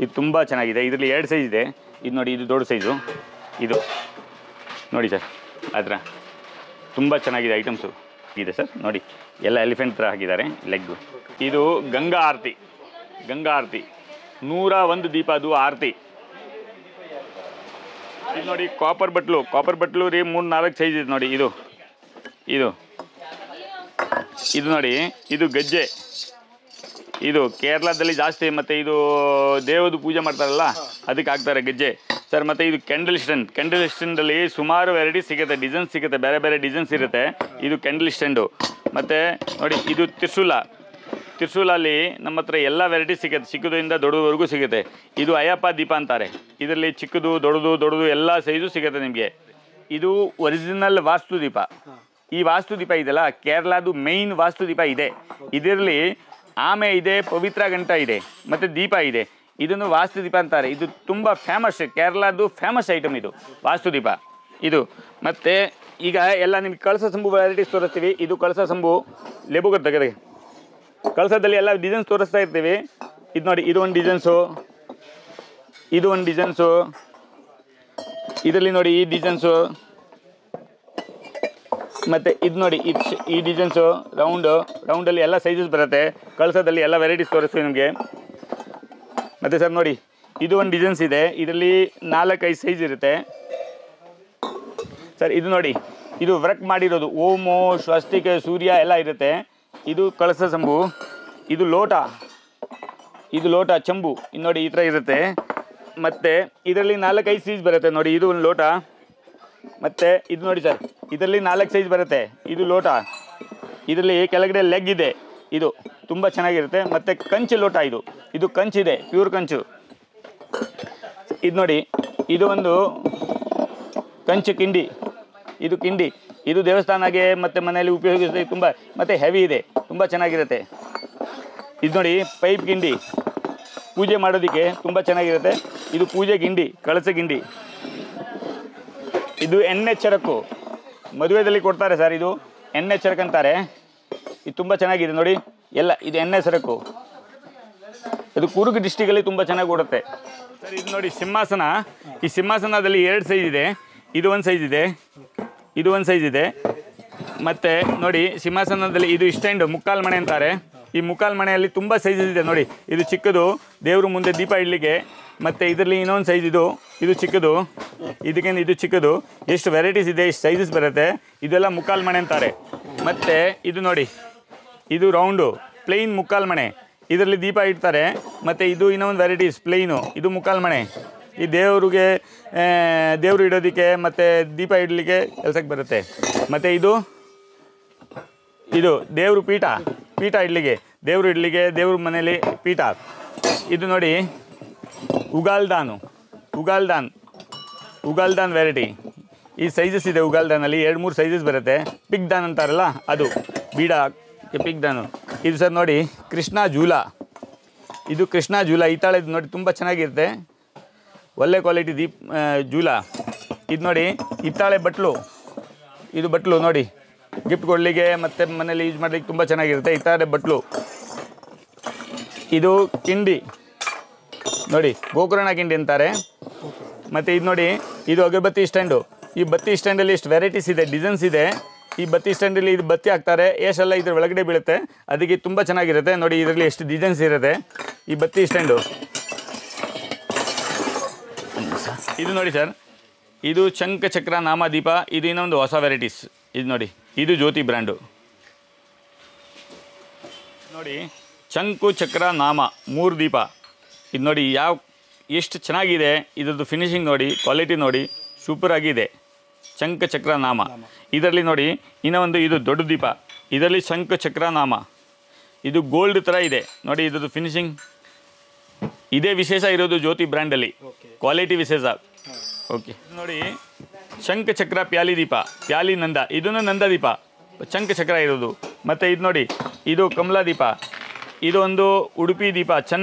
ಇದು ತುಂಬ ಚೆನ್ನಾಗಿದೆ. ಇದರಲ್ಲಿ 2 ಸೈಜ್ ಇದೆ. ಇದು ನೋಡಿ, ಇದು ದೊಡ್ಡ ಸೈಜು. ಇದು ನೋಡಿ ಸರ್, ಆ ಥರ ತುಂಬ ಚೆನ್ನಾಗಿದೆ ಐಟಮ್ಸು ಇದೆ ಸರ್. ನೋಡಿ ಎಲ್ಲ ಎಲಿಫೆಂಟ್ ಥರ ಹಾಕಿದ್ದಾರೆ ಲೆಗ್ಗು. ಇದು ಗಂಗಾ ಆರತಿ 101 ದೀಪ, ಅದು ಆರತಿ. ಇದು ನೋಡಿ ಕಾಪರ್ ಬಟ್ಲು ರೀ, 3-4 ಸೈಜ್ ಇದೆ ನೋಡಿ. ಇದು ನೋಡಿ, ಇದು ಗಜ್ಜೆ. ಇದು ಕೇರಳದಲ್ಲಿ ಜಾಸ್ತಿ, ಮತ್ತು ಇದು ದೇವದು ಪೂಜೆ ಮಾಡ್ತಾರಲ್ಲ ಅದಕ್ಕೆ ಹಾಕ್ತಾರೆ ಗೆಜ್ಜೆ ಸರ್. ಮತ್ತು ಇದು ಕ್ಯಾಂಡಲ್ ಸ್ಟ್ಯಾಂಡಲ್ಲಿ ಸುಮಾರು ವೆರೈಟಿ ಸಿಗುತ್ತೆ, ಡಿಸೈನ್ಸ್ ಸಿಗುತ್ತೆ, ಬೇರೆ ಡಿಸೈನ್ಸ್ ಇರುತ್ತೆ. ಇದು ಕ್ಯಾಂಡಲ್ ಸ್ಟ್ಯಾಂಡು. ಮತ್ತು ನೋಡಿ, ಇದು ತ್ರಿಶೂಲಲ್ಲಿ ನಮ್ಮ ಹತ್ರ ಎಲ್ಲ ವೆರೈಟಿ ಸಿಗುತ್ತೆ, ಚಿಕ್ಕದಿಂದ ದೊಡ್ಡದವರೆಗೂ ಸಿಗುತ್ತೆ. ಇದು ಅಯ್ಯಪ್ಪ ದೀಪ ಅಂತಾರೆ. ಇದರಲ್ಲಿ ಚಿಕ್ಕದು ದೊಡ್ಡದು ಎಲ್ಲ ಸೈಜು ಸಿಗುತ್ತೆ ನಿಮಗೆ. ಇದು ಒರಿಜಿನಲ್ ವಾಸ್ತು ದೀಪ. ಈ ವಾಸ್ತು ದೀಪ ಇದೆಯಲ್ಲ, ಕೇರಳದು ಮೇಯ್ನ್ ವಾಸ್ತು ದೀಪ ಇದೆ. ಇದರಲ್ಲಿ ಆಮೆ ಇದೆ, ಪವಿತ್ರ ಗಂಟ ಇದೆ, ಮತ್ತು ದೀಪ ಇದೆ. ಇದನ್ನು ವಾಸ್ತು ದೀಪ ಅಂತಾರೆ. ಇದು ತುಂಬ ಫೇಮಸ್, ಕೇರಳದು ಫೇಮಸ್ ಐಟಮ್ ಇದು ವಾಸ್ತು ದೀಪ ಇದು. ಮತ್ತು ಈಗ ಎಲ್ಲ ನಿಮ್ಗೆ ಕಳಸ ಸಂಬು ವೆರೈಟೀಸ್ ತೋರಿಸ್ತೀವಿ. ಇದು ಕಳಸ ಸಂಬು ಲೆಬುಗರ್ ತೆಗೆದೆ ಕಳಸದಲ್ಲಿ ಎಲ್ಲ ಡಿಸೈನ್ಸ್ ತೋರಿಸ್ತಾ ಇರ್ತೀವಿ. ಇದು ನೋಡಿ, ಇದು ಒಂದು ಡಿಸೈನ್ಸು, ಇದು ಒಂದು ಡಿಸೈನ್ಸು, ಇದರಲ್ಲಿ ನೋಡಿ ಈ ಡಿಸೈನ್ಸು, ಮತ್ತು ಇದು ನೋಡಿ ಈ ಡಿಸೈನ್ಸು ರೌಂಡಲ್ಲಿ ಎಲ್ಲ ಸೈಜಸ್ ಬರುತ್ತೆ. ಕಳಸದಲ್ಲಿ ಎಲ್ಲ ವೆರೈಟೀಸ್ ತೋರಿಸ್ತೀವಿ ನಿಮಗೆ. ಮತ್ತು ಸರ್ ನೋಡಿ, ಇದು ಒಂದು ಡಿಸೈನ್ಸ್ ಇದೆ, ಇದರಲ್ಲಿ 4-5 ಸೈಜ್ ಇರುತ್ತೆ ಸರ್. ಇದು ನೋಡಿ, ಇದು ವರ್ಕ್ ಮಾಡಿರೋದು ಓಮೋ, ಸ್ವಸ್ತಿಕ, ಸೂರ್ಯ ಎಲ್ಲ ಇರುತ್ತೆ. ಇದು ಕಳಸ ಚಂಬು, ಇದು ಲೋಟ ಚಂಬು. ಇದು ನೋಡಿ ಈ ಥರ ಇರುತ್ತೆ. ಮತ್ತು ಇದರಲ್ಲಿ 4-5 ಸೈಜ್ ಬರುತ್ತೆ ನೋಡಿ. ಇದು ಒಂದು ಲೋಟ. ಮತ್ತು ಇದು ನೋಡಿ ಸರ್, ಇದರಲ್ಲಿ 4 ಸೈಜ್ ಬರುತ್ತೆ. ಇದು ಲೋಟ, ಇದರಲ್ಲಿ ಕೆಳಗಡೆ ಲೆಗ್ ಇದೆ. ಇದು ತುಂಬ ಚೆನ್ನಾಗಿರುತ್ತೆ. ಮತ್ತು ಕಂಚು ಲೋಟ, ಇದು ಕಂಚಿದೆ, ಪ್ಯೂರ್ ಕಂಚು. ಇದು ನೋಡಿ, ಇದು ಒಂದು ಕಂಚು ಕಿಂಡಿ, ಇದು ದೇವಸ್ಥಾನಕ್ಕೆ ಮತ್ತು ಮನೆಯಲ್ಲಿ ಉಪಯೋಗಿಸಿದ್ರೆ ತುಂಬ ಮತ್ತು ಹೆವಿ ಇದೆ, ತುಂಬ ಚೆನ್ನಾಗಿರುತ್ತೆ. ಇದು ನೋಡಿ ಪೈಪ್ ಗಿಂಡಿ, ಪೂಜೆ ಮಾಡೋದಕ್ಕೆ ತುಂಬ ಚೆನ್ನಾಗಿರುತ್ತೆ. ಇದು ಪೂಜೆ ಗಿಂಡಿ, ಕಳಸ ಗಿಂಡಿ. ಇದು ಎಣ್ಣೆ ಚರಕು, ಮದುವೆದಲ್ಲಿ ಕೊಡ್ತಾರೆ ಸರ್. ಇದು ಎಣ್ಣೆ ಚರಕು ಅಂತಾರೆ. ಇದು ತುಂಬ ಚೆನ್ನಾಗಿದೆ ನೋಡಿ, ಎಲ್ಲ ಇದು ಎಣ್ಣೆ ಸರಕು. ಇದು ಕೂರ್ಗ್ ಡಿಸ್ಟಿಕಲ್ಲಿ ತುಂಬ ಚೆನ್ನಾಗಿ ಕೊಡುತ್ತೆ ಸರ್. ಇದು ನೋಡಿ ಸಿಂಹಾಸನ. ಈ ಸಿಂಹಾಸನದಲ್ಲಿ 2 ಸೈಜ್ ಇದೆ. ಇದು ಒಂದು ಸೈಜ್ ಇದೆ, ಇದು ಒಂದು ಸೈಜ್ ಇದೆ. ಮತ್ತು ನೋಡಿ ಸಿಂಹಾಸನದಲ್ಲಿ ಇದು ಸ್ಟ್ಯಾಂಡ್, ಮುಕ್ಕಾಲು ಮಣೆ ಅಂತಾರೆ. ಈ ಮುಕ್ಕಾಲು ಮಣೆಯಲ್ಲಿ ತುಂಬ ಸೈಜಸ್ ಇದೆ ನೋಡಿ. ಇದು ಚಿಕ್ಕದು, ದೇವರು ಮುಂದೆ ದೀಪ ಇಡಲಿಕ್ಕೆ. ಮತ್ತು ಇದರಲ್ಲಿ ಇನ್ನೊಂದು ಸೈಜ್, ಇದು ಚಿಕ್ಕದು, ಇದಕ್ಕಿಂತ ಇದು ಚಿಕ್ಕದು. ಎಷ್ಟು ವೆರೈಟೀಸ್ ಇದೆ, ಎಷ್ಟು ಸೈಜಸ್ ಬರುತ್ತೆ. ಇದೆಲ್ಲ ಮುಕ್ಕಾಲು ಮಣೆ ಅಂತಾರೆ. ಮತ್ತು ಇದು ನೋಡಿ, ಇದು ರೌಂಡು ಪ್ಲೇನ್ ಮುಕ್ಕಾಲು ಮಣೆ, ಇದರಲ್ಲಿ ದೀಪ ಇಡ್ತಾರೆ. ಮತ್ತು ಇದು ಇನ್ನೊಂದು ವೆರೈಟೀಸ್ ಪ್ಲೇನು, ಇದು ಮುಕ್ಕಾಲು ಮಣೆ. ಈ ದೇವರು ಇಡೋದಕ್ಕೆ ಮತ್ತು ದೀಪ ಇಡಲಿಕ್ಕೆ ಕೆಲಸಕ್ಕೆ ಬರುತ್ತೆ. ಮತ್ತು ಇದು ದೇವರು ಪೀಠ ಇಡಲಿಕ್ಕೆ, ದೇವರು ದೇವ್ರ ಮನೇಲಿ ಪೀಠ. ಇದು ನೋಡಿ ಉಗಾಲ್ದಾನ್ ವೆರೈಟಿ. ಈ ಸೈಜಸ್ ಇದೆ ಉಗಾಲ್ದಾನಲ್ಲಿ, 2-3 ಸೈಜಸ್ ಬರುತ್ತೆ. ಪಿಗ್ ದಾನ್ ಅಂತಾರಲ್ಲ, ಅದು ಬೀಡ ಪಿಗ್ ದಾನು. ಇದು ಸರ್ ನೋಡಿ ಕೃಷ್ಣ ಜೂಲ, ಇದು ಕೃಷ್ಣ ಜೂಲ ಹಿತ್ತಾಳೆದು ನೋಡಿ, ತುಂಬ ಚೆನ್ನಾಗಿರುತ್ತೆ, ಒಳ್ಳೆ ಕ್ವಾಲಿಟಿ ಜೂಲ. ಇದು ನೋಡಿ ಹಿತ್ತಾಳೆ ಬಟ್ಲು, ಇದು ಬಟ್ಲು ನೋಡಿ, ಗಿಫ್ಟ್ ಕೊಡಲಿಕ್ಕೆ ಮತ್ತು ಮನೇಲಿ ಯೂಸ್ ಮಾಡಲಿಕ್ಕೆ ತುಂಬ ಚೆನ್ನಾಗಿರುತ್ತೆ, ಹಿತ್ತಾಳೆ ಬಟ್ಲು. ಇದು ಕಿಂಡಿ ನೋಡಿ, ಗೋಕರ್ಣ ಕಿಂಡಿ ಅಂತಾರೆ. ಮತ್ತು ಇದು ನೋಡಿ, ಇದು ಅಗರಬತ್ತಿ ಸ್ಟ್ಯಾಂಡು. ಈ ಬತ್ತಿ ಸ್ಟ್ಯಾಂಡಲ್ಲಿ ಎಷ್ಟು ವೆರೈಟೀಸ್ ಇದೆ, ಡಿಸೈನ್ಸ್ ಇದೆ. ಈ ಬತ್ತಿ ಸ್ಟ್ಯಾಂಡಲ್ಲಿ ಇದು ಬತ್ತಿ ಹಾಕ್ತಾರೆ, ಏಷೆಲ್ಲ ಇದ್ರ ಒಳಗಡೆ ಬೀಳುತ್ತೆ, ಅದಕ್ಕೆ ತುಂಬ ಚೆನ್ನಾಗಿರುತ್ತೆ ನೋಡಿ. ಇದರಲ್ಲಿ ಎಷ್ಟು ಡಿಸೈನ್ಸ್ ಇರುತ್ತೆ ಈ ಬತ್ತಿ ಸ್ಟ್ಯಾಂಡು. ಇದು ನೋಡಿ ಸರ್, ಇದು ಶಂಖ ಚಕ್ರ ನಾಮ ದೀಪ. ಇದು ಇನ್ನೊಂದು ಹೊಸ ವೆರೈಟೀಸ್. ಇದು ನೋಡಿ, ಇದು ಜ್ಯೋತಿ ಬ್ರ್ಯಾಂಡು ನೋಡಿ. ಶಂಕು ಚಕ್ರ ನಾಮ 3 ದೀಪ. ಇದು ನೋಡಿ ಎಷ್ಟು ಚೆನ್ನಾಗಿದೆ, ಇದ್ರದ್ದು ಫಿನಿಶಿಂಗ್ ನೋಡಿ, ಕ್ವಾಲಿಟಿ ನೋಡಿ, ಸೂಪರ್ ಆಗಿದೆ. ಶಂಖ ಚಕ್ರ ನಾಮ. ಇದರಲ್ಲಿ ನೋಡಿ ಇನ್ನೊಂದು, ಇದು ದೊಡ್ಡ ದೀಪ, ಇದರಲ್ಲಿ ಶಂಖ ಚಕ್ರ ನಾಮ. ಇದು ಗೋಲ್ಡ್ ಥರ ಇದೆ ನೋಡಿ, ಇದ್ರದ್ದು ಫಿನಿಶಿಂಗ್ ಇದೇ ವಿಶೇಷ ಇರೋದು ಜ್ಯೋತಿ ಬ್ರ್ಯಾಂಡಲ್ಲಿ, ಕ್ವಾಲಿಟಿ ವಿಶೇಷ. ಓಕೆ, ನೋಡಿ ಶಂಖ ಚಕ್ರ ಪ್ಯಾಲಿ ದೀಪ, ಪ್ಯಾಲಿ ನಂದ, ಇದನ್ನು ನಂದ ದೀಪ, ಶಂಖ ಚಕ್ರ ಇರೋದು. ಮತ್ತು ಇದು ನೋಡಿ, ಇದು ಕಮಲಾ ದೀಪ, ಇದು ಒಂದು ಉಡುಪಿ ದೀಪ,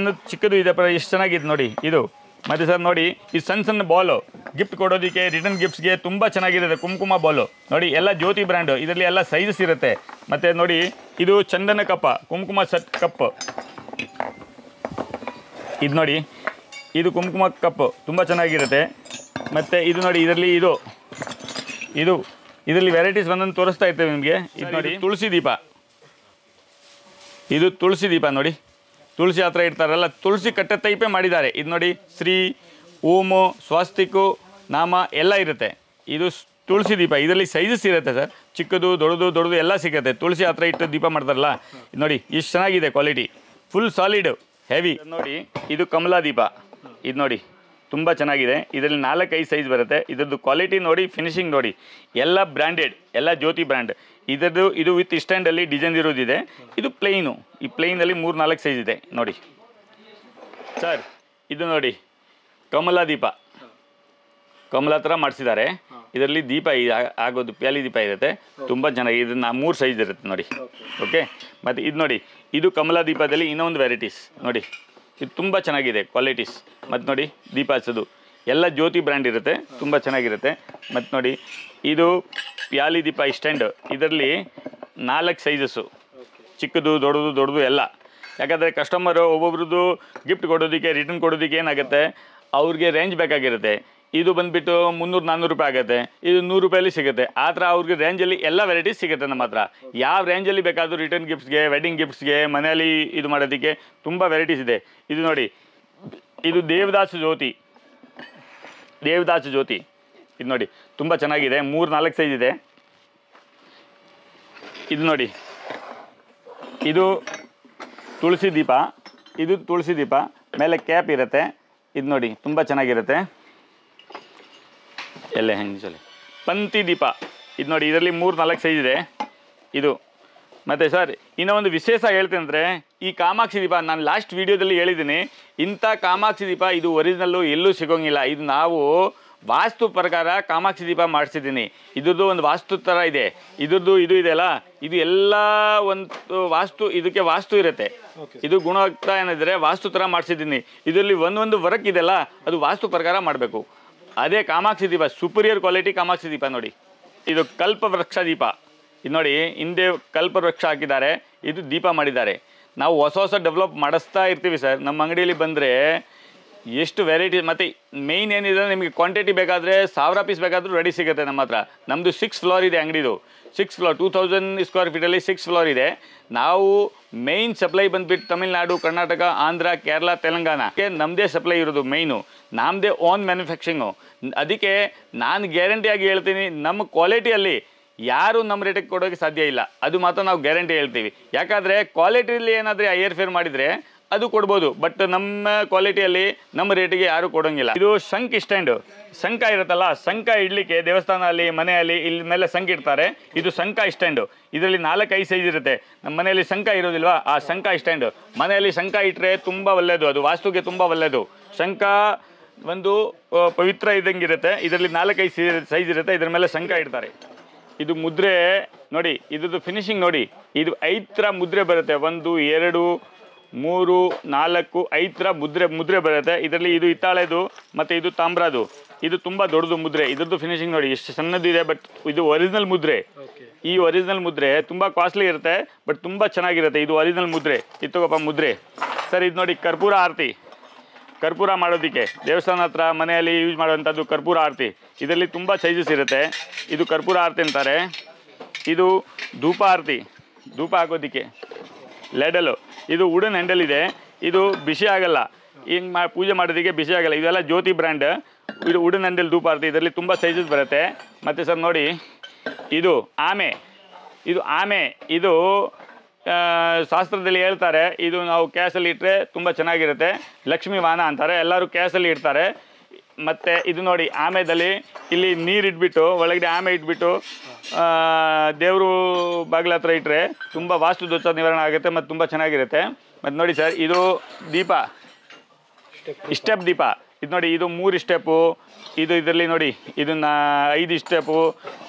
ಚಿಕ್ಕದು ಇದೆ, ಎಷ್ಟು ಚೆನ್ನಾಗಿದೆ ನೋಡಿ ಇದು. ಮತ್ತು ಸರ್ ನೋಡಿ, ಈ ಸಣ್ಣ ಬಾಲು ಗಿಫ್ಟ್ ಕೊಡೋದಕ್ಕೆ, ರಿಟರ್ನ್ ಗಿಫ್ಟ್ಸ್ಗೆ ತುಂಬ ಚೆನ್ನಾಗಿರುತ್ತೆ. ಕುಂಕುಮ ಬಾಲು ನೋಡಿ, ಎಲ್ಲ ಜ್ಯೋತಿ ಬ್ರ್ಯಾಂಡು, ಇದರಲ್ಲಿ ಎಲ್ಲ ಸೈಜಸ್ ಇರುತ್ತೆ. ಮತ್ತು ನೋಡಿ, ಇದು ಚಂದನ ಕಪ್ಪ, ಕುಂಕುಮ ಸೆಟ್ ಕಪ್. ಇದು ನೋಡಿ, ಇದು ಕುಂಕುಮ ಕಪ್ಪು, ತುಂಬ ಚೆನ್ನಾಗಿರುತ್ತೆ. ಮತ್ತು ಇದು ನೋಡಿ, ಇದರಲ್ಲಿ ಇದರಲ್ಲಿ ವೆರೈಟೀಸ್ ಒಂದೊಂದು ತೋರಿಸ್ತಾ ಇರ್ತೇವೆ ನಿಮಗೆ. ಇದು ನೋಡಿ ತುಳಸಿ ದೀಪ, ಇದು ತುಳಸಿ ದೀಪ ನೋಡಿ, ತುಳಸಿ ಹತ್ರ ಇಡ್ತಾರಲ್ಲ, ತುಳಸಿ ಕಟ್ಟೆ ಟೈಪೇ ಮಾಡಿದ್ದಾರೆ. ಇದು ನೋಡಿ, ಶ್ರೀ, ಓಮೋ, ಸ್ವಾಸ್ತಿಕು, ನಾಮ ಎಲ್ಲ ಇರುತ್ತೆ. ಇದು ತುಳಸಿ ದೀಪ, ಇದರಲ್ಲಿ ಸೈಜಸ್ ಇರುತ್ತೆ ಸರ್, ಚಿಕ್ಕದು ದೊಡ್ಡದು ಎಲ್ಲ ಸಿಗುತ್ತೆ. ತುಳಸಿ ಹತ್ರ ಇಟ್ಟು ದೀಪ ಮಾಡ್ತಾರಲ್ಲ, ಇದು ನೋಡಿ ಎಷ್ಟು ಚೆನ್ನಾಗಿದೆ ಕ್ವಾಲಿಟಿ, ಫುಲ್ ಸಾಲಿಡ್ ಹೆವಿ. ನೋಡಿ, ಇದು ಕಮಲಾ ದೀಪ, ಇದು ನೋಡಿ ತುಂಬ ಚೆನ್ನಾಗಿದೆ. ಇದರಲ್ಲಿ 4-5 ಸೈಜ್ ಬರುತ್ತೆ. ಇದರದ್ದು ಕ್ವಾಲಿಟಿ ನೋಡಿ, ಫಿನಿಶಿಂಗ್ ನೋಡಿ, ಎಲ್ಲ ಬ್ರ್ಯಾಂಡೆಡ್, ಎಲ್ಲ ಜ್ಯೋತಿ ಬ್ರ್ಯಾಂಡ್. ಇದು ವಿತ್ ಸ್ಟ್ಯಾಂಡಲ್ಲಿ ಡಿಸೈನ್ ಇರೋದಿದೆ. ಇದು ಪ್ಲೇನು, ಈ ಪ್ಲೇನಲ್ಲಿ 3-4 ಸೈಜ್ ಇದೆ ನೋಡಿ ಸರ್. ಇದು ನೋಡಿ ಕಮಲಾ ದೀಪ, ಕಮಲಾ ಥರ ಮಾಡಿಸಿದ್ದಾರೆ. ಇದರಲ್ಲಿ ದೀಪ ಆಗೋದು ಪ್ಯಾಲಿ ದೀಪ ಇರುತ್ತೆ, ತುಂಬ ಚೆನ್ನಾಗಿ. ಇದನ್ನು 3 ಸೈಜ್ ಇರುತ್ತೆ ನೋಡಿ. ಓಕೆ, ಮತ್ತು ಇದು ನೋಡಿ, ಇದು ಕಮಲಾ ದೀಪದಲ್ಲಿ ಇನ್ನೊಂದು ವೆರೈಟೀಸ್ ನೋಡಿ, ಇದು ತುಂಬ ಚೆನ್ನಾಗಿದೆ ಕ್ವಾಲಿಟೀಸ್. ಮತ್ತು ನೋಡಿ ದೀಪ ಹಚ್ಚೋದು ಎಲ್ಲ ಜ್ಯೋತಿ ಬ್ರ್ಯಾಂಡ್ ಇರುತ್ತೆ, ತುಂಬ ಚೆನ್ನಾಗಿರುತ್ತೆ. ಮತ್ತು ನೋಡಿ, ಇದು ಪ್ಯಾಲಿ ದೀಪ ಸ್ಟ್ಯಾಂಡ್, ಇದರಲ್ಲಿ 4 ಸೈಜಸ್ಸು, ಚಿಕ್ಕದು ದೊಡ್ಡದು ಎಲ್ಲ. ಯಾಕಂದರೆ ಕಸ್ಟಮರು ಒಬ್ಬೊಬ್ರದ್ದು ಗಿಫ್ಟ್ ಕೊಡೋದಕ್ಕೆ ರಿಟರ್ನ್ ಕೊಡೋದಕ್ಕೆ ಏನಾಗುತ್ತೆ, ಅವ್ರಿಗೆ ರೇಂಜ್ ಬೇಕಾಗಿರುತ್ತೆ. ಇದು ಬಂದುಬಿಟ್ಟು 300-400 ರೂಪಾಯಿ ಆಗುತ್ತೆ, ಇದು 100 ರೂಪಾಯಲ್ಲಿ ಸಿಗುತ್ತೆ. ಆ ಥರ ಅವ್ರಿಗೆ ರೇಂಜಲ್ಲಿ ಎಲ್ಲ ವೆರೈಟೀಸ್ ಸಿಗುತ್ತೆ ನಮ್ಮ ಹತ್ರ. ಯಾವ ರೇಂಜಲ್ಲಿ ಬೇಕಾದರೂ ರಿಟರ್ನ್ ಗಿಫ್ಟ್ಸ್ಗೆ, ವೆಡ್ಡಿಂಗ್ ಗಿಫ್ಟ್ಸ್ಗೆ, ಮನೆಯಲ್ಲಿ ಇದು ಮಾಡೋದಕ್ಕೆ ತುಂಬ ವೆರೈಟೀಸ್ ಇದೆ. ಇದು ನೋಡಿ, ಇದು ದೇವದಾಸ್ ಜ್ಯೋತಿ ಇದು ನೋಡಿ ತುಂಬ ಚೆನ್ನಾಗಿದೆ. 3-4 ಸೈಜ್ ಇದೆ. ಇದು ನೋಡಿ, ಇದು ತುಳಸಿ ದೀಪ ಮೇಲೆ ಕ್ಯಾಪ್ ಇರುತ್ತೆ. ಇದು ನೋಡಿ ತುಂಬ ಚೆನ್ನಾಗಿರುತ್ತೆ. ಎಲ್ಲ ಹೆಂಗೆ ಪಂತಿ ದೀಪ ಇದು ನೋಡಿ, ಇದರಲ್ಲಿ 3-4 ಸೈಜ್ ಇದೆ. ಇದು ಮತ್ತು ಸರ್ ಇನ್ನೂ ಒಂದು ವಿಶೇಷ ಹೇಳ್ತೀನಿ ಅಂದರೆ, ಈ ಕಾಮಾಕ್ಷಿ ದೀಪ ನಾನು ಲಾಸ್ಟ್ ವೀಡಿಯೋದಲ್ಲಿ ಹೇಳಿದ್ದೀನಿ, ಇಂಥ ಕಾಮಾಕ್ಷಿ ದೀಪ ಇದು ಒರಿಜಿನಲ್ಲು ಎಲ್ಲೂ ಸಿಗೋಂಗಿಲ್ಲ. ಇದು ನಾವು ವಾಸ್ತು ಪ್ರಕಾರ ಕಾಮಾಕ್ಷಿ ದೀಪ ಮಾಡಿಸಿದ್ದೀನಿ. ಇದ್ರದ್ದು ಒಂದು ವಾಸ್ತು ಥರ ಇದೆ. ಇದು ಇದೆಯಲ್ಲ, ಇದು ಎಲ್ಲ ಒಂದು ವಾಸ್ತು, ಇದಕ್ಕೆ ವಾಸ್ತು ಇರುತ್ತೆ. ಇದು ಗುಣವತ್ತ ಏನಿದ್ರೆ ವಾಸ್ತು ಥರ ಮಾಡಿಸಿದ್ದೀನಿ. ಇದರಲ್ಲಿ ಒಂದೊಂದು ವರ್ಕ್ ಇದೆಯಲ್ಲ, ಅದು ವಾಸ್ತು ಪ್ರಕಾರ ಮಾಡಬೇಕು. ಅದೇ ಕಾಮಾಕ್ಷಿ ದೀಪ, ಸುಪೀರಿಯರ್ ಕ್ವಾಲಿಟಿ ಕಾಮಾಕ್ಷಿ ದೀಪ ನೋಡಿ. ಇದು ಕಲ್ಪವೃಕ್ಷ ದೀಪ. ಇದು ನೋಡಿ, ಹಿಂದೆ ಕಲ್ಪವೃಕ್ಷ ಹಾಕಿದ್ದಾರೆ, ಇದು ದೀಪ ಮಾಡಿದ್ದಾರೆ. ನಾವು ಹೊಸ ಡೆವಲಪ್ ಮಾಡಿಸ್ತಾ ಇರ್ತೀವಿ ಸರ್. ನಮ್ಮ ಅಂಗಡಿಯಲ್ಲಿ ಬಂದರೆ ಎಷ್ಟು ವೆರೈಟಿ, ಮತ್ತು ಮೇಯ್ನ್ ಏನಿದೆ, ನಿಮಗೆ ಕ್ವಾಂಟಿಟಿ ಬೇಕಾದರೆ 1000 ಪೀಸ್ ಬೇಕಾದರೂ ರೆಡಿ ಸಿಗುತ್ತೆ ನಮ್ಮ ಹತ್ರ. ನಮ್ಮದು 6 ಫ್ಲೋರ್ ಇದೆ ಅಂಗಡಿದು. 6 ಫ್ಲೋರ್ 2000 ಸ್ಕ್ವೇರ್ ಫೀಟಲ್ಲಿ 6 ಫ್ಲೋರ್ ಇದೆ. ನಾವು ಮೇಯ್ನ್ ಸಪ್ಲೈ ಬಂದುಬಿಟ್ಟು ತಮಿಳ್ನಾಡು, ಕರ್ನಾಟಕ, ಆಂಧ್ರ, ಕೇರಳ, ತೆಲಂಗಾಣಕ್ಕೆ ನಮ್ಮದೇ ಸಪ್ಲೈ ಇರೋದು ಮೇಯ್ನು. ನಮ್ಮದೇ ಓನ್ ಮ್ಯಾನುಫ್ಯಾಕ್ಚರಿಂಗು. ಅದಕ್ಕೆ ನಾನು ಗ್ಯಾರಂಟಿಯಾಗಿ ಹೇಳ್ತೀನಿ, ನಮ್ಮ ಕ್ವಾಲಿಟಿಯಲ್ಲಿ ಯಾರು ನಮ್ಮ ರೇಟಿಗೆ ಕೊಡೋಕ್ಕೆ ಸಾಧ್ಯ ಇಲ್ಲ. ಅದು ಮಾತ್ರ ನಾವು ಗ್ಯಾರಂಟಿ ಹೇಳ್ತೀವಿ. ಯಾಕಂದರೆ ಕ್ವಾಲಿಟಿಯಲ್ಲಿ ಏನಾದರೆ ಏರ್ ಫೇರ್ ಮಾಡಿದರೆ ಅದು ಕೊಡ್ಬೋದು, ಬಟ್ ನಮ್ಮ ಕ್ವಾಲಿಟಿಯಲ್ಲಿ ನಮ್ಮ ರೇಟಿಗೆ ಯಾರೂ ಕೊಡೋಂಗಿಲ್ಲ. ಇದು ಶಂಖ ಸ್ಟ್ಯಾಂಡು, ಶಂಖ ಇರುತ್ತಲ್ಲ, ಶಂಖ ಇಡಲಿಕ್ಕೆ ದೇವಸ್ಥಾನದಲ್ಲಿ, ಮನೆಯಲ್ಲಿ ಇಲ್ಲಿ ಮೇಲೆ ಶಂಖ ಇಡ್ತಾರೆ. ಇದು ಶಂಖ ಸ್ಟ್ಯಾಂಡು. ಇದರಲ್ಲಿ 4-5 ಸೈಜ್ ಇರುತ್ತೆ. ನಮ್ಮ ಮನೆಯಲ್ಲಿ ಶಂಖ ಇರೋದಿಲ್ವಾ, ಆ ಶಂಖ ಸ್ಟ್ಯಾಂಡು. ಮನೆಯಲ್ಲಿ ಶಂಖ ಇಟ್ಟರೆ ತುಂಬ ಒಳ್ಳೆಯದು, ಅದು ವಾಸ್ತುಗೆ ತುಂಬ ಒಳ್ಳೆಯದು. ಶಂಖ ಒಂದು ಪವಿತ್ರ ಇದ್ದಂಗೆ ಇರುತ್ತೆ. ಇದರಲ್ಲಿ 4-5 ಸೈಜ್ ಇರುತ್ತೆ. ಇದರ ಮೇಲೆ ಶಂಖ ಇಡ್ತಾರೆ. ಇದು ಮುದ್ರೆ ನೋಡಿ, ಇದ್ರದ್ದು ಫಿನಿಶಿಂಗ್ ನೋಡಿ. ಇದು 5 ಥರ ಮುದ್ರೆ ಬರುತ್ತೆ. 1, 2, 3, 4, 5 ಥರ ಮುದ್ರೆ ಬರುತ್ತೆ. ಇದರಲ್ಲಿ ಇದು ಹಿತ್ತಾಳೆದು ಮತ್ತು ಇದು ತಾಮ್ರದು. ಇದು ತುಂಬ ದೊಡ್ಡದು ಮುದ್ರೆ. ಇದ್ರದ್ದು ಫಿನಿಶಿಂಗ್ ನೋಡಿ ಎಷ್ಟು ಸಣ್ಣದಿದೆ. ಬಟ್ ಇದು ಒರಿಜಿನಲ್ ಮುದ್ರೆ. ಈ ಒರಿಜಿನಲ್ ಮುದ್ರೆ ತುಂಬ ಕಾಸ್ಟ್ಲಿ ಇರುತ್ತೆ, ಬಟ್ ತುಂಬ ಚೆನ್ನಾಗಿರುತ್ತೆ. ಇದು ಒರಿಜಿನಲ್ ಮುದ್ರೆ. ಇದು ತಗೋಪ್ಪ ಮುದ್ರೆ. ಸರ್ ಇದು ನೋಡಿ, ಕರ್ಪೂರ ಆರತಿ, ಕರ್ಪೂರ ಮಾಡೋದಕ್ಕೆ ದೇವಸ್ಥಾನ ಹತ್ರ ಮನೆಯಲ್ಲಿ ಯೂಸ್ ಮಾಡುವಂಥದ್ದು ಕರ್ಪೂರ ಆರತಿ. ಇದರಲ್ಲಿ ತುಂಬ ಸೈಜಸ್ ಇರುತ್ತೆ. ಇದು ಕರ್ಪೂರ ಆರತಿ ಅಂತಾರೆ. ಇದು ಧೂಪ ಆರತಿ, ಧೂಪ ಹಾಕೋದಕ್ಕೆ ಲೆಡಲು. ಇದು ವುಡನ್ ಹ್ಯಾಂಡಲ್ ಇದೆ. ಇದು ಬಿಸಿ ಆಗಲ್ಲ, ಹಿಂಗೆ ಪೂಜೆ ಮಾಡೋದಕ್ಕೆ ಬಿಸಿ ಆಗಲ್ಲ. ಇದೆಲ್ಲ ಜ್ಯೋತಿ ಬ್ರ್ಯಾಂಡ್. ಇದು ವುಡನ್ ಹ್ಯಾಂಡಲ್ ಧೂಪ ಆರತಿ. ಇದರಲ್ಲಿ ತುಂಬ ಸೈಜಸ್ ಬರುತ್ತೆ. ಮತ್ತು ಸರ್ ನೋಡಿ, ಇದು ಆಮೆ. ಇದು ಶಾಸ್ತ್ರದಲ್ಲಿ ಹೇಳ್ತಾರೆ, ಇದು ನಾವು ಕ್ಯಾಸಲ್ಲಿ ಇಟ್ಟರೆ ತುಂಬ ಚೆನ್ನಾಗಿರುತ್ತೆ, ಲಕ್ಷ್ಮೀ ವಾಹನ ಅಂತಾರೆ. ಎಲ್ಲರೂ ಕ್ಯಾಸಲ್ಲಿ ಇಡ್ತಾರೆ. ಮತ್ತು ಇದು ನೋಡಿ, ಆಮೆದಲ್ಲಿ ಇಲ್ಲಿ ನೀರು ಇಟ್ಬಿಟ್ಟು ಒಳಗಡೆ ಆಮೆ ಇಟ್ಬಿಟ್ಟು ದೇವರು ಬಾಗಿಲ ಹತ್ರ ಇಟ್ಟರೆ ತುಂಬ ವಾಸ್ತು ದೋಷ ನಿವಾರಣೆ ಆಗುತ್ತೆ ಮತ್ತು ತುಂಬ ಚೆನ್ನಾಗಿರುತ್ತೆ. ಮತ್ತು ನೋಡಿ ಸರ್, ಇದು ದೀಪ, ಸ್ಟೆಪ್ ದೀಪ. ಇದು ನೋಡಿ, ಇದು 3 ಸ್ಟೆಪ್ಪು. ಇದರಲ್ಲಿ ನೋಡಿ, ಇದನ್ನು 5 ಸ್ಟೆಪ್ಪು,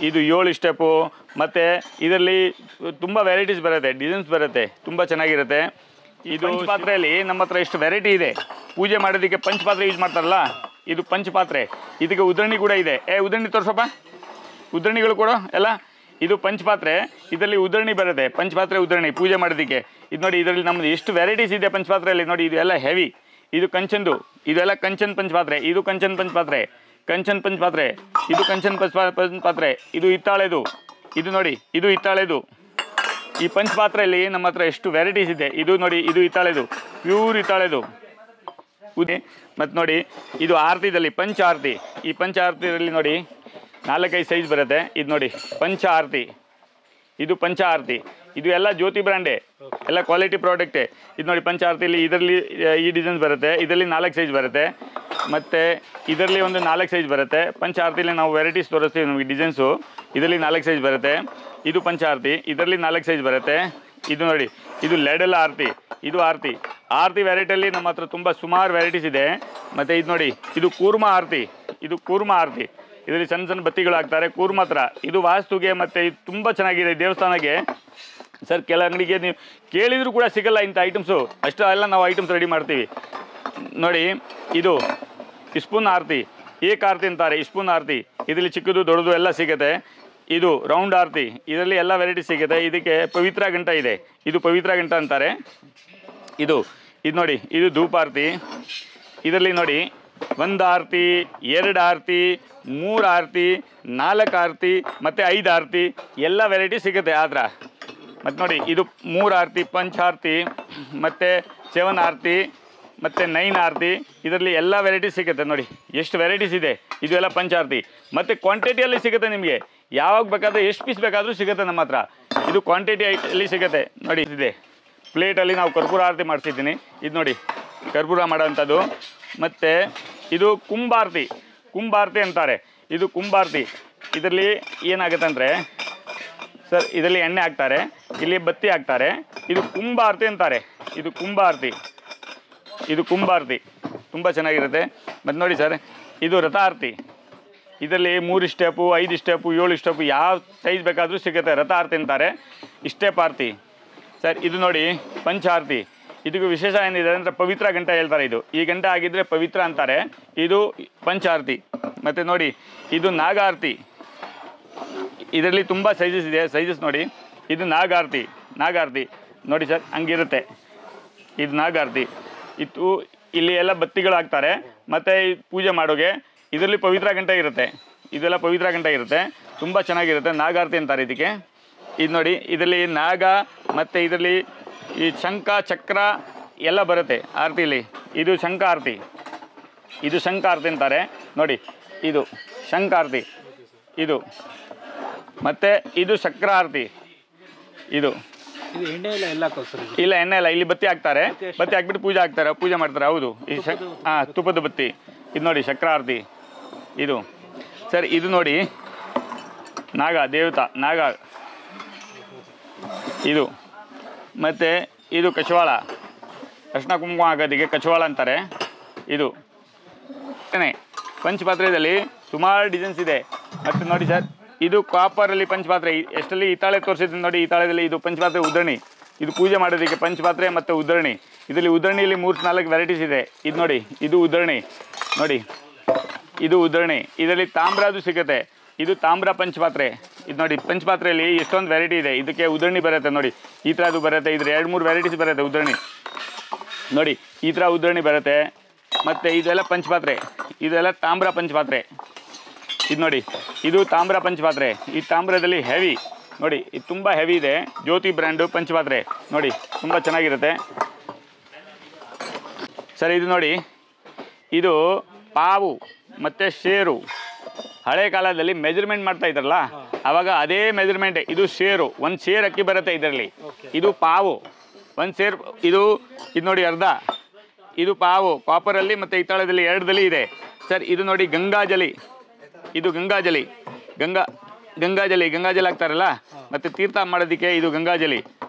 ಇದು 7 ಸ್ಟೆಪ್ಪು. ಮತ್ತು ಇದರಲ್ಲಿ ತುಂಬ ವೆರೈಟೀಸ್ ಬರುತ್ತೆ, ಡಿಸೈನ್ಸ್ ಬರುತ್ತೆ, ತುಂಬ ಚೆನ್ನಾಗಿರುತ್ತೆ. ಇದು ಪಾತ್ರೆಯಲ್ಲಿ ನಮ್ಮ ಹತ್ರ ಎಷ್ಟು ವೆರೈಟಿ ಇದೆ. ಪೂಜೆ ಮಾಡೋದಕ್ಕೆ ಪಂಚಪಾತ್ರೆ ಯೂಸ್ ಮಾಡ್ತಾರಲ್ಲ, ಇದು ಪಂಚಪಾತ್ರೆ. ಇದಕ್ಕೆ ಉದ್ರಣಿ ಕೂಡ ಇದೆ. ಉದ್ರಣಿ ತೋರಿಸಪ್ಪ, ಉದ್ರಣಿಗಳು ಕೂಡ ಎಲ್ಲ. ಇದು ಪಂಚಪಾತ್ರೆ. ಇದರಲ್ಲಿ ಉದ್ರಣಿ ಬರುತ್ತೆ, ಪಂಚಪಾತ್ರೆ ಉದ್ರಣಿ ಪೂಜೆ ಮಾಡೋದಕ್ಕೆ. ಇದು ನೋಡಿ, ಇದರಲ್ಲಿ ನಮ್ಮದು ಎಷ್ಟು ವೆರೈಟೀಸ್ ಇದೆ ಪಂಚಪಾತ್ರೆಯಲ್ಲಿ ನೋಡಿ. ಇದು ಎಲ್ಲ ಹೆವಿ. ಇದು ಕಂಚನ್ದು, ಇದೆಲ್ಲ ಕಂಚನ್ ಪಂಚಪಾತ್ರೆ. ಇದು ಕಂಚನ್ ಪಂಚಪಾತ್ರೆ, ಕಂಚನ್ ಪಂಚಪಾತ್ರೆ. ಇದು ಕಂಚನ್ ಪಂಚಪಾತ್ರೆ. ಇದು ಹಿತ್ತಾಳೆದು. ಇದು ನೋಡಿ, ಇದು ಹಿತ್ತಾಳೆದು. ಈ ಪಂಚಪಾತ್ರೆಯಲ್ಲಿ ನಮ್ಮ ಹತ್ರ ಎಷ್ಟು ವೆರೈಟೀಸ್ ಇದೆ. ಇದು ನೋಡಿ, ಇದು ಹಿತ್ತಾಳೆದು, ಪ್ಯೂರ್ ಹಿತ್ತಾಳೆದು. ಮತ್ತು ನೋಡಿ, ಇದು ಆರತಿದಲ್ಲಿ ಪಂಚ ಆರತಿ. ಈ ಪಂಚ ಆರತಿಯಲ್ಲಿ ನೋಡಿ 4-5 ಸೈಜ್ ಬರುತ್ತೆ. ಇದು ನೋಡಿ ಪಂಚ ಆರತಿ, ಇದು ಪಂಚ ಆರತಿ. ಇದು ಎಲ್ಲ ಜ್ಯೋತಿ ಬ್ರ್ಯಾಂಡೇ, ಎಲ್ಲ ಕ್ವಾಲಿಟಿ ಪ್ರಾಡಕ್ಟೇ. ಇದು ನೋಡಿ ಪಂಚ ಆರತಿಯಲ್ಲಿ ಇದರಲ್ಲಿ ಈ ಡಿಸೈನ್ಸ್ ಬರುತ್ತೆ. ಇದರಲ್ಲಿ 4 ಸೈಜ್ ಬರುತ್ತೆ. ಮತ್ತು ಇದರಲ್ಲಿ ಒಂದು 4 ಸೈಜ್ ಬರುತ್ತೆ. ಪಂಚ ಆರತಿಯಲ್ಲಿ ನಾವು ವೆರೈಟೀಸ್ ತೋರಿಸ್ತೀವಿ ನಮಗೆ ಡಿಸೈನ್ಸು. ಇದರಲ್ಲಿ 4 ಸೈಜ್ ಬರುತ್ತೆ. ಇದು ಪಂಚ ಆರತಿ, ಇದರಲ್ಲಿ 4 ಸೈಜ್ ಬರುತ್ತೆ. ಇದು ನೋಡಿ, ಇದು ಲೆಡೆಲ್ಲ ಆರತಿ. ಇದು ಆರತಿ ವೆರೈಟಿಯಲ್ಲಿ ನಮ್ಮ ಹತ್ರ ತುಂಬ ಸುಮಾರು ವೆರೈಟೀಸ್ ಇದೆ. ಮತ್ತು ಇದು ನೋಡಿ, ಇದು ಕೂರ್ಮ ಆರತಿ. ಇದು ಕೂರ್ಮ ಆರತಿ. ಇದರಲ್ಲಿ ಸಣ್ಣ ಸಣ್ಣ ಬತ್ತಿಗಳು ಹಾಕ್ತಾರೆ ಕೂರ್ಮ ಹತ್ರ. ಇದು ವಾಸ್ತುಗೆ ಮತ್ತು ಇದು ತುಂಬ ಚೆನ್ನಾಗಿದೆ ದೇವಸ್ಥಾನಕ್ಕೆ. ಸರ್ ಕೆಲ ಅಂಗಡಿಗೆ ನೀವು ಕೇಳಿದರೂ ಕೂಡ ಸಿಗಲ್ಲ ಇಂಥ ಐಟಮ್ಸು. ಅಷ್ಟು ಎಲ್ಲ ನಾವು ಐಟಮ್ಸ್ ರೆಡಿ ಮಾಡ್ತೀವಿ ನೋಡಿ. ಇದು ಸ್ಪೂನ್ ಆರತಿ, ಏಕ ಆರತಿ ಅಂತಾರೆ, ಸ್ಪೂನ್ ಆರತಿ. ಇದರಲ್ಲಿ ಚಿಕ್ಕದು ದೊಡ್ಡದು ಎಲ್ಲ ಸಿಗುತ್ತೆ. ಇದು ರೌಂಡ್ ಆರತಿ, ಇದರಲ್ಲಿ ಎಲ್ಲ ವೆರೈಟಿ ಸಿಗುತ್ತೆ. ಇದಕ್ಕೆ ಪವಿತ್ರ ಗಂಟ ಇದೆ, ಇದು ಪವಿತ್ರ ಗಂಟ ಅಂತಾರೆ. ಇದು ನೋಡಿ, ಇದು ಧೂಪಾರತಿ. ಇದರಲ್ಲಿ ನೋಡಿ 1 ಆರತಿ, 2 ಆರತಿ, 3 ಆರತಿ, 4 ಆರತಿ ಮತ್ತು 5 ಆರತಿ ಎಲ್ಲ ವೆರೈಟಿ ಸಿಗುತ್ತೆ ಆ ಥರ. ಮತ್ತು ನೋಡಿ ಇದು 3 ಆರತಿ, ಪಂಚಾರತಿ ಮತ್ತು 7 ಆರತಿ ಮತ್ತು 9 ಆರತಿ, ಇದರಲ್ಲಿ ಎಲ್ಲ ವೆರೈಟಿ ಸಿಗುತ್ತೆ. ನೋಡಿ ಎಷ್ಟು ವೆರೈಟೀಸ್ ಇದೆ. ಇದು ಎಲ್ಲ ಪಂಚಾರತಿ ಮತ್ತು ಕ್ವಾಂಟಿಟಿಯಲ್ಲಿ ಸಿಗುತ್ತೆ. ನಿಮಗೆ ಯಾವಾಗ ಬೇಕಾದರೂ ಎಷ್ಟು ಪೀಸ್ ಬೇಕಾದರೂ ಸಿಗುತ್ತೆ ನಮ್ಮ ಹತ್ರ. ಇದು ಕ್ವಾಂಟಿಟಿಯಲ್ಲಿ ಸಿಗುತ್ತೆ. ನೋಡಿ ಇದೆ ಪ್ಲೇಟಲ್ಲಿ ನಾವು ಕರ್ಪೂರ ಆರತಿ ಮಾಡಿಸಿದ್ದೀನಿ. ಇದು ನೋಡಿ ಕರ್ಪೂರ ಮಾಡೋವಂಥದ್ದು. ಮತ್ತು ಇದು ಕುಂಭಾರತಿ ಅಂತಾರೆ. ಇದು ಕುಂಭಾರತಿ. ಇದರಲ್ಲಿ ಏನಾಗುತ್ತೆ ಅಂದರೆ ಸರ್, ಇದರಲ್ಲಿ ಎಣ್ಣೆ ಹಾಕ್ತಾರೆ, ಇಲ್ಲಿ ಬತ್ತಿ ಹಾಕ್ತಾರೆ. ಇದು ಕುಂಭಾರತಿ ಅಂತಾರೆ. ಇದು ಕುಂಭಾರತಿ ತುಂಬ ಚೆನ್ನಾಗಿರುತ್ತೆ. ಮತ್ತು ನೋಡಿ ಸರ್, ಇದು ರಥಾರತಿ. ಇದರಲ್ಲಿ 3 ಸ್ಟೆಪ್ಪು, 5 ಸ್ಟೆಪ್ಪು, 7 ಸ್ಟೆಪ್ಪು ಯಾವ ಸೈಜ್ ಬೇಕಾದರೂ ಸಿಗುತ್ತೆ. ರಥಾರತಿ ಅಂತಾರೆ. ಸ್ಟೆಪ್ ಆರತಿ ಸರ್. ಇದು ನೋಡಿ ಪಂಚಾರತಿ. ಇದಕ್ಕೆ ವಿಶೇಷ ಏನಿದೆ ಅಂದರೆ ಪವಿತ್ರ ಗಂಟ ಹೇಳ್ತಾರೆ. ಈ ಗಂಟ ಆಗಿದ್ದರೆ ಪವಿತ್ರ ಅಂತಾರೆ. ಇದು ಪಂಚಾರತಿ. ಮತ್ತು ನೋಡಿ ಇದು ನಾಗಾರತಿ. ಇದರಲ್ಲಿ ತುಂಬ ಸೈಜಸ್ ಇದೆ. ಸೈಜಸ್ ನೋಡಿ, ಇದು ನಾಗಾರತಿ ನೋಡಿ ಸರ್, ಹಂಗಿರುತ್ತೆ. ಇದು ನಾಗಾರತಿ. ಇದು ಇಲ್ಲಿ ಎಲ್ಲ ಬತ್ತಿಗಳು ಹಾಕ್ತಾರೆ. ಮತ್ತು ಪೂಜೆ ಮಾಡೋಗೆ ಇದರಲ್ಲಿ ಪವಿತ್ರ ಗಂಟೆ ಇರುತ್ತೆ. ಇದೆಲ್ಲ ಪವಿತ್ರ ಗಂಟೆ ಇರುತ್ತೆ, ತುಂಬ ಚೆನ್ನಾಗಿರುತ್ತೆ. ನಾಗಾರತಿ ಅಂತಾರೆ ಇದಕ್ಕೆ. ಇದು ನೋಡಿ, ಇದರಲ್ಲಿ ನಾಗ ಮತ್ತು ಇದರಲ್ಲಿ ಈ ಶಂಖ ಚಕ್ರ ಎಲ್ಲ ಬರುತ್ತೆ ಆರತಿಲಿ. ಇದು ಶಂಖ ಆರತಿ ಅಂತಾರೆ. ನೋಡಿ ಇದು ಶಂಖ ಆರತಿ. ಇದು ಮತ್ತು ಇದು ಚಕ್ರ ಆರತಿ. ಇದು ಇಲ್ಲ ಎಣ್ಣೆ ಇಲ್ಲ, ಇಲ್ಲಿ ಬತ್ತಿ ಹಾಕ್ತಾರೆ. ಬತ್ತಿ ಹಾಕ್ಬಿಟ್ಟು ಪೂಜೆ ಮಾಡ್ತಾರೆ. ಹೌದು, ಈ ತುಪ್ಪದ ಬತ್ತಿ. ಇದು ನೋಡಿ ಚಕ್ರ ಆರತಿ. ಇದು ಸರ್, ಇದು ನೋಡಿ ನಾಗ. ಇದು ಮತ್ತು ಇದು ಕಚವಾಳ, ಅರ್ಶಿನ ಕುಂಕುಮ ಆಗೋದಕ್ಕೆ ಕಚವಾಳ ಅಂತಾರೆ. ಇದು ಪಂಚಪಾತ್ರೆಯಲ್ಲಿ ಸುಮಾರು ಡಿಸೈನ್ಸ್ ಇದೆ. ಮತ್ತು ನೋಡಿ ಸರ್, ಇದು ಕಾಪರಲ್ಲಿ ಪಂಚಪಾತ್ರೆ. ಎಷ್ಟರಲ್ಲಿ ಹಿತ್ತಾಳೆ ತೋರಿಸಿದ್ದೀನಿ ನೋಡಿ. ಹಿತ್ತಾಳೆದಲ್ಲಿ ಇದು ಪಂಚಪಾತ್ರೆ ಉದ್ರಣಿ. ಇದು ಪೂಜೆ ಮಾಡೋದಕ್ಕೆ ಪಂಚಪಾತ್ರೆ ಮತ್ತು ಉದ್ರಣಿ. ಇದರಲ್ಲಿ ಉದ್ರಣಿಯಲ್ಲಿ 3-4 ವೆರೈಟೀಸ್ ಇದೆ. ಇದು ನೋಡಿ, ಇದು ಉದ್ರಣಿ. ನೋಡಿ ಇದು ಉದ್ರಣಿ. ಇದರಲ್ಲಿ ತಾಮ್ರದ್ದು ಸಿಗುತ್ತೆ. ಇದು ತಾಮ್ರ ಪಂಚಪಾತ್ರೆ. ಇದು ನೋಡಿ, ಪಂಚಪಾತ್ರೆಯಲ್ಲಿ ಎಷ್ಟೊಂದು ವೆರೈಟಿ ಇದೆ. ಇದಕ್ಕೆ ಉದ್ರಣಿ ಬರುತ್ತೆ ನೋಡಿ, ಈ ಥರದ್ದು ಬರುತ್ತೆ. ಇದ್ರ 2-3 ವೆರೈಟೀಸ್ ಬರುತ್ತೆ ಉದ್ರಣಿ. ನೋಡಿ ಈ ಥರ ಉದ್ರಣಿ ಬರುತ್ತೆ. ಮತ್ತು ಇದೆಲ್ಲ ಪಂಚಪಾತ್ರೆ, ಇದೆಲ್ಲ ತಾಮ್ರ ಪಂಚಪಾತ್ರೆ. ಇದು ನೋಡಿ, ಇದು ತಾಮ್ರ ಪಂಚಪಾತ್ರೆ. ಈ ತಾಮ್ರದಲ್ಲಿ ಹೆವಿ ನೋಡಿ, ಇದು ತುಂಬ ಹೆವಿ ಇದೆ. ಜ್ಯೋತಿ ಬ್ರ್ಯಾಂಡು ಪಂಚಪಾತ್ರೆ ನೋಡಿ, ತುಂಬ ಚೆನ್ನಾಗಿರುತ್ತೆ ಸರ್. ಇದು ನೋಡಿ, ಇದು ಪಾವು ಮತ್ತು ಶೇರು. ಹಳೆ ಕಾಲದಲ್ಲಿ ಮೆಜರ್ಮೆಂಟ್ ಮಾಡ್ತಾ ಇದ್ರಲ್ಲ, ಆವಾಗ ಅದೇ ಮೆಜರ್ಮೆಂಟೇ. ಇದು ಶೇರು, 1 ಶೇರ್ ಅಕ್ಕಿ ಬರುತ್ತೆ ಇದರಲ್ಲಿ. ಇದು ಪಾವು 1 ಶೇರ್. ಇದು ನೋಡಿ ಅರ್ಧ. ಇದು ಪಾವು ಕಾಪರಲ್ಲಿ ಮತ್ತು ಹಿತ್ತಾಳದಲ್ಲಿ 2ದಲ್ಲಿ ಇದೆ ಸರ್. ಇದು ನೋಡಿ ಗಂಗಾಜಲಿ. ಇದು ಗಂಗಾಜಲಿ ಹಾಕ್ತಾರಲ್ಲ, ಮತ್ತು ತೀರ್ಥ ಮಾಡೋದಕ್ಕೆ ಇದು ಗಂಗಾಜಲಿ.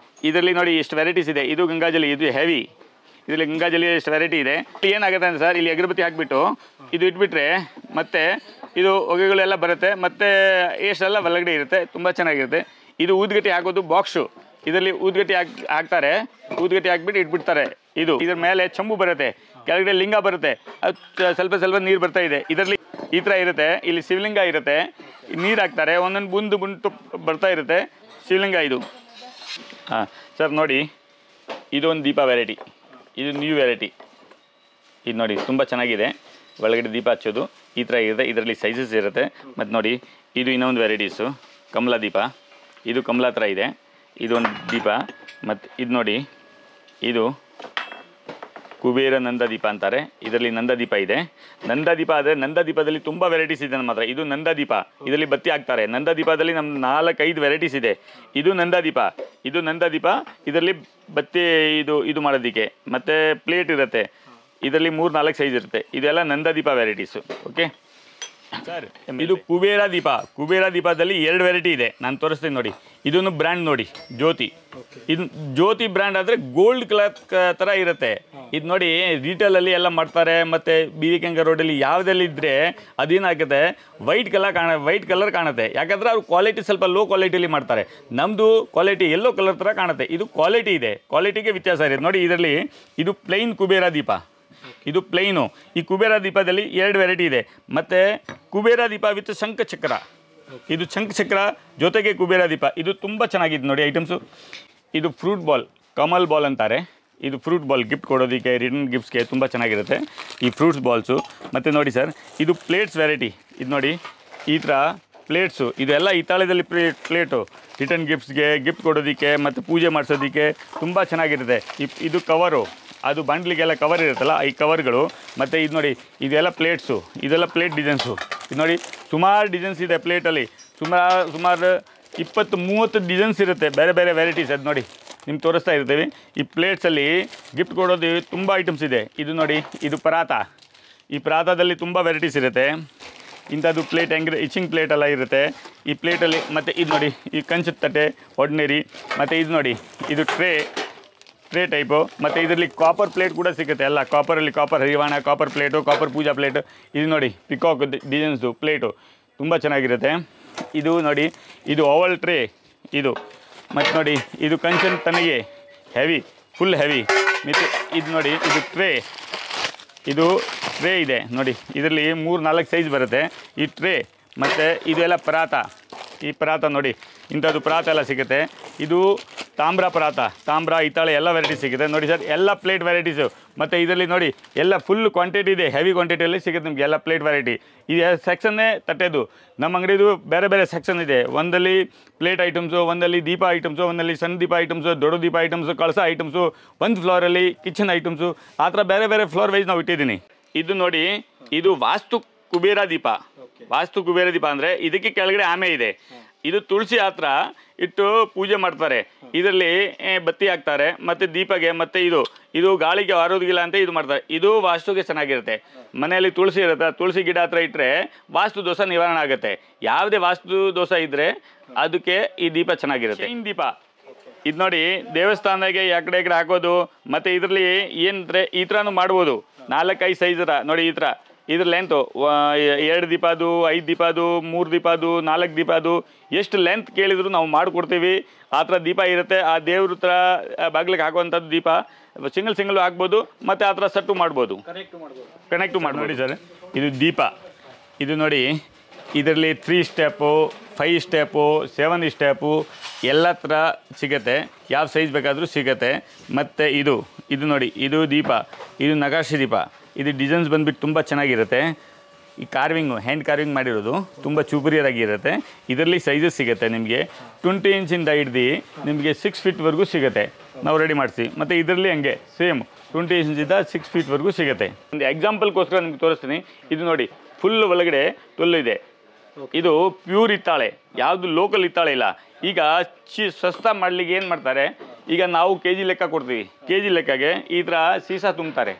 ಇದರಲ್ಲಿ ನೋಡಿ ಎಷ್ಟು ವೆರೈಟೀಸ್ ಇದೆ. ಇದು ಗಂಗಾಜಲಿ, ಇದು ಹೆವಿ. ಇದರಲ್ಲಿ ಗಂಗಾಜಲಿ ಎಷ್ಟು ವೆರೈಟಿ ಇದೆ. ಏನಾಗುತ್ತೆ ಅಂದರೆ ಸರ್, ಇಲ್ಲಿ ಅಗರಬತ್ತಿ ಹಾಕಿಬಿಟ್ಟು ಇದು ಇಟ್ಬಿಟ್ರೆ ಮತ್ತೆ ಇದು ಹೊಗೆಗಳೆಲ್ಲ ಬರುತ್ತೆ. ಮತ್ತು ಎಷ್ಟೆಲ್ಲ ಒಳಗಡೆ ಇರುತ್ತೆ, ತುಂಬ ಚೆನ್ನಾಗಿರುತ್ತೆ. ಇದು ಊದ್ಗಟ್ಟಿ ಹಾಕೋದು ಬಾಕ್ಸು. ಇದರಲ್ಲಿ ಊದ್ಗಟ್ಟಿ ಹಾಕ್ತಾರೆ. ಊದ್ಗಟ್ಟಿ ಹಾಕ್ಬಿಟ್ಟು ಇಟ್ಬಿಡ್ತಾರೆ. ಇದ್ರ ಮೇಲೆ ಚಂಬು ಬರುತ್ತೆ, ಕೆಳಗಡೆ ಲಿಂಗ ಬರುತ್ತೆ. ಅದು ಸ್ವಲ್ಪ ನೀರು ಬರ್ತಾ ಇದೆ. ಇದರಲ್ಲಿ ಈ ಥರ ಇರುತ್ತೆ. ಇಲ್ಲಿ ಶಿವಲಿಂಗ ಇರುತ್ತೆ, ನೀರು ಹಾಕ್ತಾರೆ. ಒಂದೊಂದು ಬುಂದು ಬರ್ತಾ ಇರುತ್ತೆ ಶಿವಲಿಂಗ. ಇದು ಸರ್ ನೋಡಿ, ಇದೊಂದು ದೀಪ ವೆರೈಟಿ. ಇದು ನ್ಯೂ ವೆರೈಟಿ. ಇದು ನೋಡಿ ತುಂಬ ಚೆನ್ನಾಗಿದೆ. ಒಳಗಡೆ ದೀಪ ಹಚ್ಚೋದು ಈ ಥರ ಇರುತ್ತೆ. ಇದರಲ್ಲಿ ಸೈಜಸ್ ಇರುತ್ತೆ. ಮತ್ತು ನೋಡಿ, ಇದು ಇನ್ನೊಂದು ವೆರೈಟೀಸು ಕಮಲ ದೀಪ. ಇದು ಕಮಲ ಥರ ಇದೆ. ಇದೊಂದು ದೀಪ. ಮತ್ತು ಇದು ನೋಡಿ, ಇದು ಕುಬೇರ ನಂದ ದೀಪ ಅಂತಾರೆ. ಇದರಲ್ಲಿ ನಂದ ದೀಪ ಇದೆ. ನಂದ ದೀಪ ಆದರೆ ನಂದ ದೀಪದಲ್ಲಿ ತುಂಬ ವೆರೈಟೀಸ್ ಇದೆ ನಮ್ಮ ಹತ್ರ. ಇದು ನಂದ ದೀಪ. ಇದರಲ್ಲಿ ಬತ್ತಿ ಹಾಕ್ತಾರೆ. ನಂದ ದೀಪದಲ್ಲಿ ನಮ್ಮ 4-5 ವೆರೈಟೀಸ್ ಇದೆ. ಇದು ನಂದ ದೀಪ. ಇದರಲ್ಲಿ ಬತ್ತಿ ಇದು ಮಾಡೋದಕ್ಕೆ ಮತ್ತು ಪ್ಲೇಟ್ ಇರುತ್ತೆ. ಇದರಲ್ಲಿ 3-4 ಸೈಜ್ ಇರುತ್ತೆ. ಇದೆಲ್ಲ ನಂದ ದೀಪ ವೆರೈಟೀಸು. ಓಕೆ ಸರ್, ಇದು ಕುಬೇರ ದೀಪ. ಕುಬೇರ ದೀಪದಲ್ಲಿ 2 ವೆರೈಟಿ ಇದೆ, ನಾನು ತೋರಿಸ್ತೀನಿ ನೋಡಿ. ಇದೊಂದು ಬ್ರ್ಯಾಂಡ್ ನೋಡಿ, ಜ್ಯೋತಿ. ಇದು ಜ್ಯೋತಿ ಬ್ರ್ಯಾಂಡ್ ಆದರೆ ಗೋಲ್ಡ್ ಕಲರ್ ಥರ ಇರುತ್ತೆ. ಇದು ನೋಡಿ, ರಿಟೇಲಲ್ಲಿ ಎಲ್ಲ ಮಾಡ್ತಾರೆ. ಮತ್ತು BVKಂಗ ರೋಡಲ್ಲಿ ಯಾವುದಲ್ಲಿದ್ದರೆ ಅದೇನಾಗುತ್ತೆ, ವೈಟ್ ಕಲರ್ ಕಾಣುತ್ತೆ. ಯಾಕಂದರೆ ಅವ್ರು ಕ್ವಾಲಿಟಿ ಸ್ವಲ್ಪ ಲೋ ಕ್ವಾಲಿಟಿಯಲ್ಲಿ ಮಾಡ್ತಾರೆ. ನಮ್ಮದು ಕ್ವಾಲಿಟಿ ಎಲ್ಲೋ ಕಲರ್ ಥರ ಕಾಣುತ್ತೆ. ಇದು ಕ್ವಾಲಿಟಿ ಇದೆ, ಕ್ವಾಲಿಟಿಗೆ ವ್ಯತ್ಯಾಸ ಇದೆ ನೋಡಿ. ಇದರಲ್ಲಿ ಇದು ಪ್ಲೈನ್ ಕುಬೇರ ದೀಪ. ಇದು ಪ್ಲೈನು. ಈ ಕುಬೇರ ದೀಪದಲ್ಲಿ 2 ವೆರೈಟಿ ಇದೆ. ಮತ್ತು ಕುಬೇರ ದೀಪ ವಿತ್ ಶಂಖ ಚಕ್ರ. ಇದು ಚಂಕ್ ಚಕ್ರ ಜೊತೆಗೆ ಕುಬೇರ ದೀಪ. ಇದು ತುಂಬ ಚೆನ್ನಾಗಿದೆ ನೋಡಿ ಐಟಮ್ಸು. ಇದು ಫ್ರೂಟ್ ಬಾಲ್, ಕಮಲ್ ಬಾಲ್ ಅಂತಾರೆ. ಇದು ಫ್ರೂಟ್ ಬಾಲ್ ಗಿಫ್ಟ್ ಕೊಡೋದಕ್ಕೆ, ರಿಟರ್ನ್ ಗಿಫ್ಟ್ಸ್ಗೆ ತುಂಬ ಚೆನ್ನಾಗಿರುತ್ತೆ ಈ ಫ್ರೂಟ್ಸ್ ಬಾಲ್ಸು. ಮತ್ತು ನೋಡಿ ಸರ್, ಇದು ಪ್ಲೇಟ್ಸ್ ವೆರೈಟಿ. ಇದು ನೋಡಿ ಈ ಥರ ಪ್ಲೇಟ್ಸು, ಇದೆಲ್ಲ ಹಿತ್ತಾಳೆದಲ್ಲಿ ಪ್ಲೇಟು ರಿಟರ್ನ್ ಗಿಫ್ಟ್ಸ್ಗೆ, ಗಿಫ್ಟ್ ಕೊಡೋದಕ್ಕೆ ಮತ್ತು ಪೂಜೆ ಮಾಡಿಸೋದಕ್ಕೆ ತುಂಬ ಚೆನ್ನಾಗಿರುತ್ತೆ. ಇದು ಕವರು, ಅದು ಬಂಡ್ಲಿಗೆಲ್ಲ ಕವರ್ ಇರುತ್ತಲ್ಲ ಈ ಕವರ್ಗಳು. ಮತ್ತು ಇದು ನೋಡಿ ಇದೆಲ್ಲ ಪ್ಲೇಟ್ಸು, ಇದೆಲ್ಲ ಪ್ಲೇಟ್ ಡಿಸೈನ್ಸು. ಇದು ನೋಡಿ ಸುಮಾರು ಡಿಸೈನ್ಸ್ ಇದೆ ಪ್ಲೇಟಲ್ಲಿ. ಸುಮಾರು 20-30 ಡಿಸೈನ್ಸ್ ಇರುತ್ತೆ, ಬೇರೆ ಬೇರೆ ವೆರೈಟೀಸ್. ಅದು ನೋಡಿ ನಿಮ್ಗೆ ತೋರಿಸ್ತಾ ಇರ್ತೀವಿ. ಈ ಪ್ಲೇಟ್ಸಲ್ಲಿ ಗಿಫ್ಟ್ ಕೊಡೋದು ತುಂಬ ಐಟಮ್ಸ್ ಇದೆ. ಇದು ನೋಡಿ ಇದು ಪರಾತ. ಈ ಪರಾತದಲ್ಲಿ ತುಂಬ ವೆರೈಟೀಸ್ ಇರುತ್ತೆ. ಇಂಥದ್ದು ಪ್ಲೇಟ್ ಹೆಂಗೆ ಇಚಿಂಗ್ ಪ್ಲೇಟ್ ಎಲ್ಲ ಇರುತ್ತೆ ಈ ಪ್ಲೇಟಲ್ಲಿ. ಮತ್ತು ಇದು ನೋಡಿ ಈ ಕಂಚದ ತಟ್ಟೆ ಆರ್ಡಿನರಿ. ಮತ್ತು ಇದು ನೋಡಿ ಇದು ಟ್ರೇ ಟೈಪು. ಮತ್ತು ಇದರಲ್ಲಿ ಕಾಪರ್ ಪ್ಲೇಟ್ ಕೂಡ ಸಿಗುತ್ತೆ, ಎಲ್ಲ ಕಾಪರಲ್ಲಿ, ಕಾಪರ್ ಹರಿವಾಣ, ಕಾಪರ್ ಪ್ಲೇಟು, ಕಾಪರ್ ಪೂಜಾ ಪ್ಲೇಟು. ಇದು ನೋಡಿ ಪಿಕಾಕ್ ಡಿಸೈನ್ಸ್ದು ಪ್ಲೇಟು ತುಂಬ ಚೆನ್ನಾಗಿರುತ್ತೆ. ಇದು ನೋಡಿ ಇದು ಓವಲ್ ಟ್ರೇ ಇದು. ಮತ್ತು ನೋಡಿ ಇದು ಕಂಚನ ತನಿಗೆ ಹೆವಿ, ಫುಲ್ ಹೆವಿ. ಮತ್ತು ಇದು ನೋಡಿ ಇದು ಟ್ರೇ ಇದೆ ನೋಡಿ. ಇದರಲ್ಲಿ 3-4 ಸೈಜ್ ಬರುತ್ತೆ ಈ ಟ್ರೇ. ಮತ್ತು ಇದೆಲ್ಲ ಪರಾತ. ಈ ಪರಾತ ನೋಡಿ ಇಂಥದ್ದು ಪರಾತ ಎಲ್ಲ ಸಿಗುತ್ತೆ. ಇದು ತಾಮ್ರ ಹಿತ್ತಾಳೆ ಎಲ್ಲ ವೆರೈಟಿ ಸಿಗುತ್ತೆ ನೋಡಿ ಸರ್. ಎಲ್ಲ ಪ್ಲೇಟ್ ವೆರೈಟೀಸು. ಮತ್ತು ಇದರಲ್ಲಿ ನೋಡಿ ಎಲ್ಲ ಫುಲ್ ಕ್ವಾಂಟಿಟಿ ಇದೆ, ಹೆವಿ ಕ್ವಾಂಟಿಟಿಯಲ್ಲಿ ಸಿಗುತ್ತೆ ನಿಮಗೆ ಎಲ್ಲ ಪ್ಲೇಟ್ ವೆರೈಟಿ. ಈ ಸೆಕ್ಷನ್ನೇ ತಟ್ಟೆದು. ನಮ್ಮ ಅಂಗಡಿದು ಬೇರೆ ಬೇರೆ ಸೆಕ್ಷನ್ ಇದೆ. ಒಂದಲ್ಲಿ ಪ್ಲೇಟ್ ಐಟಮ್ಸು, ಒಂದಲ್ಲಿ ದೀಪ ಐಟಮ್ಸು, ಒಂದಲ್ಲಿ ಸಣ್ಣ ದೀಪ ಐಟಮ್ಸು, ದೊಡ್ಡ ದೀಪ ಐಟಮ್ಸು, ಕಳಸ ಐಟಮ್ಸು, ಒಂದು ಫ್ಲೋರಲ್ಲಿ ಕಿಚನ್ ಐಟಮ್ಸು. ಆ ಥರ ಬೇರೆ ಬೇರೆ ಫ್ಲೋರ್ ವೈಸ್ ನಾವು ಇಟ್ಟಿದ್ದೀನಿ. ಇದು ನೋಡಿ ಇದು ವಾಸ್ತು ಕುಬೇರ ದೀಪ. ವಾಸ್ತು ಕುಬೇರ ದೀಪ ಅಂದರೆ ಇದಕ್ಕೆ ಕೆಳಗಡೆ ಆಮೆ ಇದೆ. ಇದು ತುಳಸಿ ಹತ್ರ ಇಟ್ಟು ಪೂಜೆ ಮಾಡ್ತಾರೆ. ಇದರಲ್ಲಿ ಬತ್ತಿ ಹಾಕ್ತಾರೆ ಮತ್ತು ದೀಪಗೆ. ಮತ್ತು ಇದು ಗಾಳಿಗೆ ಆರೋದಿಲ್ಲ ಅಂತ ಇದು ಮಾಡ್ತಾರೆ. ಇದು ವಾಸ್ತುಗೆ ಚೆನ್ನಾಗಿರುತ್ತೆ. ಮನೆಯಲ್ಲಿ ತುಳಸಿ ಇರುತ್ತೆ, ತುಳಸಿ ಗಿಡ ಹತ್ರ ಇಟ್ಟರೆ ವಾಸ್ತು ದೋಷ ನಿವಾರಣೆ ಆಗುತ್ತೆ. ಯಾವುದೇ ವಾಸ್ತು ದೋಷ ಇದ್ದರೆ ಅದಕ್ಕೆ ಈ ದೀಪ ಚೆನ್ನಾಗಿರುತ್ತೆ. ಈ ದೀಪ ಇದು ನೋಡಿ ದೇವಸ್ಥಾನದಾಗೆ ಆ ಕಡೆ ಹಾಕೋದು. ಮತ್ತು ಇದರಲ್ಲಿ ಏನಂದರೆ ಈ ಥರನೂ ಮಾಡ್ಬೋದು. 4-5 ಸೈಜ್ ನೋಡಿ ಈ ಥರ. ಇದ್ರ ಲೆಂತು 2 ದೀಪದು, 5 ದೀಪದು, 3 ದೀಪದು, 4 ದೀಪದು, ಎಷ್ಟು ಲೆಂತ್ ಕೇಳಿದ್ರು ನಾವು ಮಾಡಿಕೊಡ್ತೀವಿ. ಆ ಥರ ದೀಪ ಇರುತ್ತೆ. ಆ ದೇವ್ರ ಹತ್ರ ಬಾಗಿಲಿಗೆ ಹಾಕುವಂಥದ್ದು ದೀಪ ಸಿಂಗಲ್ ಹಾಕ್ಬೋದು. ಮತ್ತು ಆ ಥರ ಸೆಟ್ಟು ಮಾಡ್ಬೋದು, ಕನೆಕ್ಟು ಮಾಡಿ. ನೋಡಿ ಸರ್ ಇದು ದೀಪ. ಇದು ನೋಡಿ ಇದರಲ್ಲಿ 3 ಸ್ಟೆಪ್ಪು, 5 ಸ್ಟೆಪ್ಪು, 7 ಸ್ಟೆಪ್ಪು ಎಲ್ಲ ಥರ ಸಿಗುತ್ತೆ. ಯಾವ ಸೈಜ್ ಬೇಕಾದರೂ ಸಿಗುತ್ತೆ. ಮತ್ತು ಇದು ನೋಡಿ ಇದು ದೀಪ. ಇದು ನಕಾಶೆ ದೀಪ. ಇದು ಡಿಸೈನ್ಸ್ ಬಂದುಬಿಟ್ಟು ತುಂಬ ಚೆನ್ನಾಗಿರುತ್ತೆ. ಈ ಹ್ಯಾಂಡ್ ಕಾರ್ವಿಂಗ್ ಮಾಡಿರೋದು ತುಂಬ ಚೂಪರಿಯರಾಗಿರುತ್ತೆ. ಇದರಲ್ಲಿ ಸೈಜಸ್ ಸಿಗುತ್ತೆ ನಿಮಗೆ 20 ಇಂಚಿಂದ ಹಿಡ್ದು ನಿಮಗೆ 6 ಫೀಟ್ವರೆಗೂ ಸಿಗುತ್ತೆ ನಾವು ರೆಡಿ ಮಾಡಿಸಿ. ಮತ್ತು ಇದರಲ್ಲಿ ಹಂಗೆ ಸೇಮ್ 20 ಇಂಚಿಂದ 6 ಫೀಟ್ವರೆಗೂ ಸಿಗುತ್ತೆ. ಒಂದು ಎಕ್ಸಾಂಪಲ್ಗೋಸ್ಕರ ನಿಮ್ಗೆ ತೋರಿಸ್ತೀನಿ. ಇದು ನೋಡಿ ಫುಲ್ ಒಳಗಡೆ ತೊಲ್ಲಿದೆ. ಇದು ಪ್ಯೂರ್ ಹಿತ್ತಾಳೆ, ಯಾವುದು ಲೋಕಲ್ ಹಿತ್ತಾಳೆ ಇಲ್ಲ. ಈಗ ಸಸ್ತಾ ಮಾಡಲಿಕ್ಕೆ ಏನು ಮಾಡ್ತಾರೆ, ಈಗ ನಾವು KG ಲೆಕ್ಕ ಕೊಡ್ತೀವಿ. KG ಲೆಕ್ಕಗೆ ಈ ಥರ ಸೀಸಾ ತುಂಬ್ತಾರೆ.